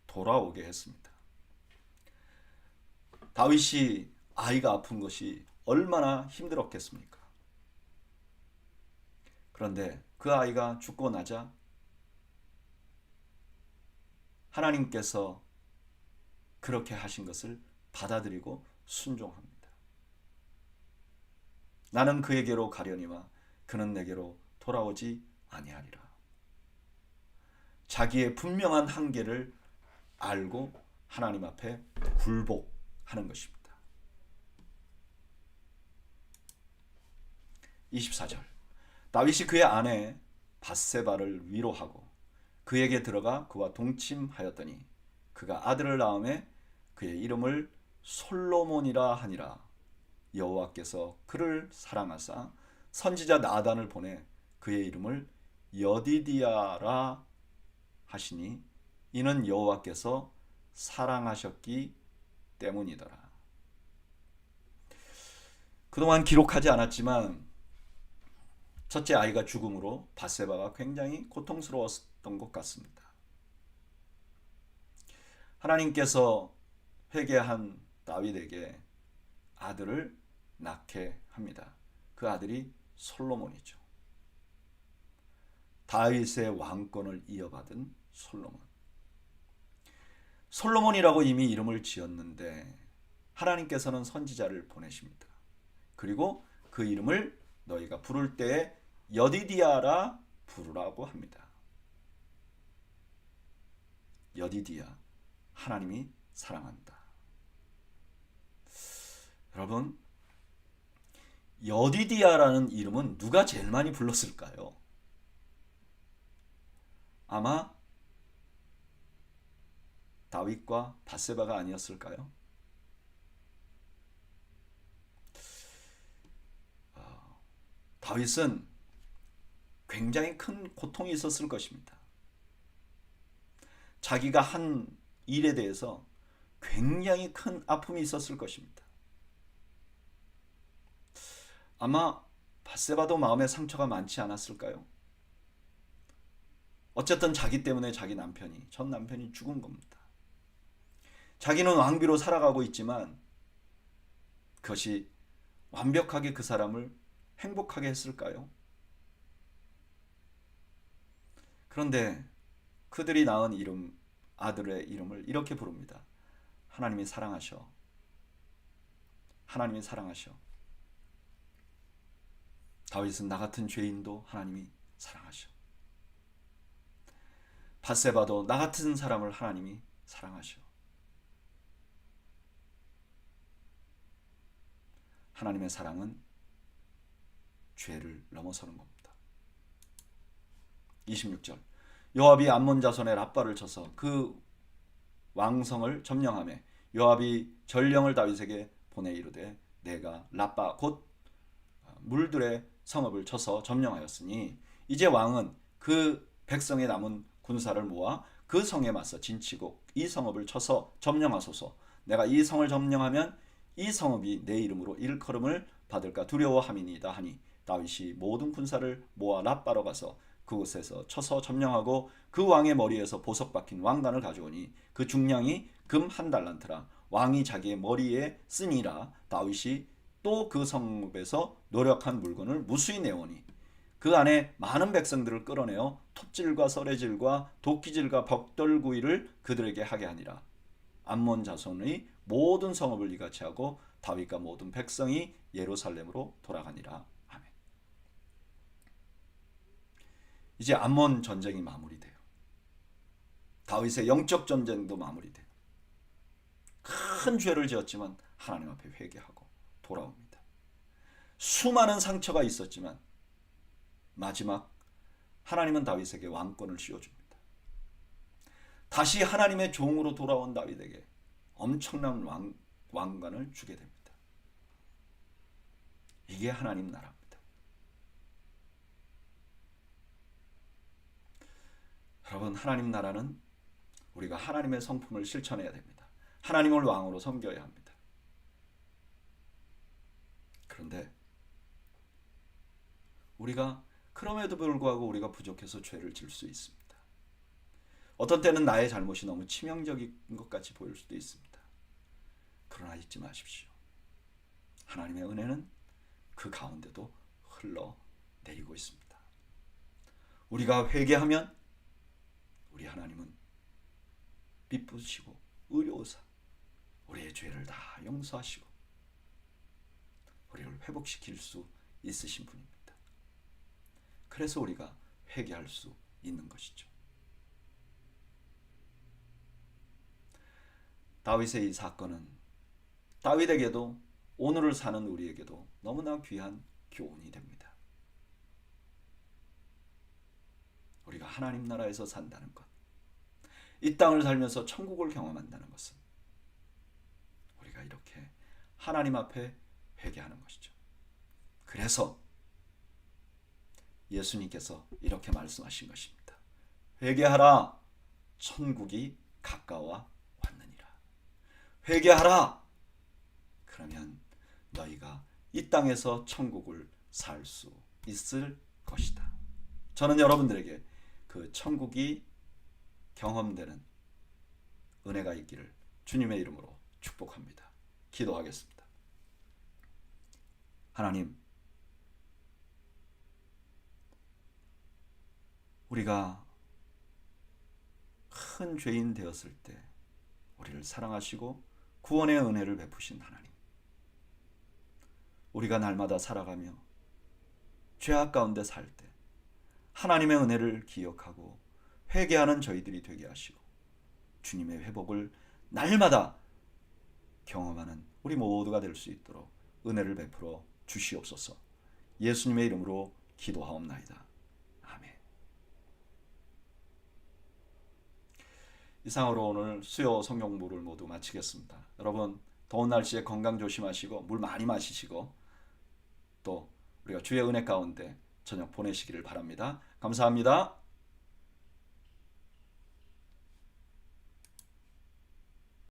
돌아오게 했습니다. 다윗이 아이가 아픈 것이 얼마나 힘들었겠습니까? 그런데 그 아이가 죽고 나자 하나님께서 그렇게 하신 것을 받아들이고 순종합니다. 나는 그에게로 가려니와 그는 내게로 돌아오지 아니하리라. 자기의 분명한 한계를 알고 하나님 앞에 굴복하는 것입니다. 24절 다윗이 그의 아내 밧세바를 위로하고 그에게 들어가 그와 동침하였더니 그가 아들을 낳음에 그의 이름을 솔로몬이라 하니라. 여호와께서 그를 사랑하사 선지자 나단을 보내 그의 이름을 여디디야라 하시니 이는 여호와께서 사랑하셨기 때문이더라. 그동안 기록하지 않았지만 첫째 아이가 죽음으로 밧세바가 굉장히 고통스러웠던 것 같습니다. 하나님께서 회개한 다윗에게 아들을 낳게 합니다. 그 아들이 솔로몬이죠. 다윗의 왕권을 이어받은 솔로몬. 솔로몬이라고 이미 이름을 지었는데 하나님께서는 선지자를 보내십니다. 그리고 그 이름을 너희가 부를 때에 여디디야라 부르라고 합니다. 여디디야, 하나님이 사랑한다. 여러분, 여디디야라는 이름은 누가 제일 많이 불렀을까요? 아마 다윗과 밧세바가 아니었을까요? 다윗은 굉장히 큰 고통이 있었을 것입니다. 자기가 한 일에 대해서 굉장히 큰 아픔이 있었을 것입니다. 아마 밧세바도 마음에 상처가 많지 않았을까요? 어쨌든 자기 때문에 자기 남편이, 전 남편이 죽은 겁니다. 자기는 왕비로 살아가고 있지만 그것이 완벽하게 그 사람을 행복하게 했을까요? 그런데 그들이 낳은 이름, 아들의 이름을 이렇게 부릅니다. 하나님이 사랑하셔. 하나님이 사랑하셔. 다윗은 나 같은 죄인도 하나님이 사랑하셔. 밧세바도 나 같은 사람을 하나님이 사랑하셔. 하나님의 사랑은 죄를 넘어서는 겁니다. 26절 요압이 암몬 자손의 랍바를 쳐서 그 왕성을 점령하매 요압이 전령을 다윗에게 보내 이르되 내가 랍바 곧 물들의 성읍을 쳐서 점령하였으니 이제 왕은 그 백성의 남은 군사를 모아 그 성에 맞서 진치고 이 성읍을 쳐서 점령하소서. 내가 이 성을 점령하면 이 성읍이 내 이름으로 일컬음을 받을까 두려워함이니이다 하니 다윗이 모든 군사를 모아 랍바로 가서 그곳에서 쳐서 점령하고 그 왕의 머리에서 보석 박힌 왕관을 가져오니 그 중량이 금 한 달란트라. 왕이 자기의 머리에 쓰니라. 다윗이 또 그 성읍에서 노력한 물건을 무수히 내오니 그 안에 많은 백성들을 끌어내어 톱질과 썰애질과 도끼질과 벽돌구이를 그들에게 하게 하니라. 암몬 자손의 모든 성읍을 이같이 하고 다윗과 모든 백성이 예루살렘으로 돌아가니라. 아멘. 이제 암몬 전쟁이 마무리돼요. 다윗의 영적 전쟁도 마무리돼요. 큰 죄를 지었지만 하나님 앞에 회개하고 돌아옵니다. 수많은 상처가 있었지만 마지막 하나님은 다윗에게 왕권을 씌워줍니다. 다시 하나님의 종으로 돌아온 다윗에게 엄청난 왕관을 주게 됩니다. 이게 하나님 나라입니다. 여러분, 하나님 나라는 우리가 하나님의 성품을 실천해야 됩니다. 하나님을 왕으로 섬겨야 합니다. 그런데 우리가 그럼에도 불구하고 우리가 부족해서 죄를 질 수 있습니다. 어떤 때는 나의 잘못이 너무 치명적인 것 같이 보일 수도 있습니다. 그러나 잊지 마십시오. 하나님의 은혜는 그 가운데도 흘러내리고 있습니다. 우리가 회개하면 우리 하나님은 미쁘시고 의로우사 우리의 죄를 다 용서하시고 우리를 회복시킬 수 있으신 분입니다. 그래서 우리가 회개할 수 있는 것이죠. 다윗의 이 사건은 다윗에게도 오늘을 사는 우리에게도 너무나 귀한 교훈이 됩니다. 우리가 하나님 나라에서 산다는 것, 이 땅을 살면서 천국을 경험한다는 것은 우리가 이렇게 하나님 앞에 회개하는 것이죠. 그래서 예수님께서 이렇게 말씀하신 것입니다. 회개하라, 천국이 가까워 왔느니라. 회개하라, 그러면 너희가 이 땅에서 천국을 살 수 있을 것이다. 저는 여러분들에게 그 천국이 경험되는 은혜가 있기를 주님의 이름으로 축복합니다. 기도하겠습니다. 하나님, 우리가 큰 죄인 되었을 때 우리를 사랑하시고 구원의 은혜를 베푸신 하나님, 우리가 날마다 살아가며 죄악 가운데 살 때 하나님의 은혜를 기억하고 회개하는 저희들이 되게 하시고 주님의 회복을 날마다 경험하는 우리 모두가 될 수 있도록 은혜를 베풀어 주시옵소서. 예수님의 이름으로 기도하옵나이다. 아멘. 이상으로 오늘 수요 성경부를 모두 마치겠습니다. 여러분, 더운 날씨에 건강 조심하시고 물 많이 마시시고 또 우리가 주의 은혜 가운데 저녁 보내시기를 바랍니다. 감사합니다.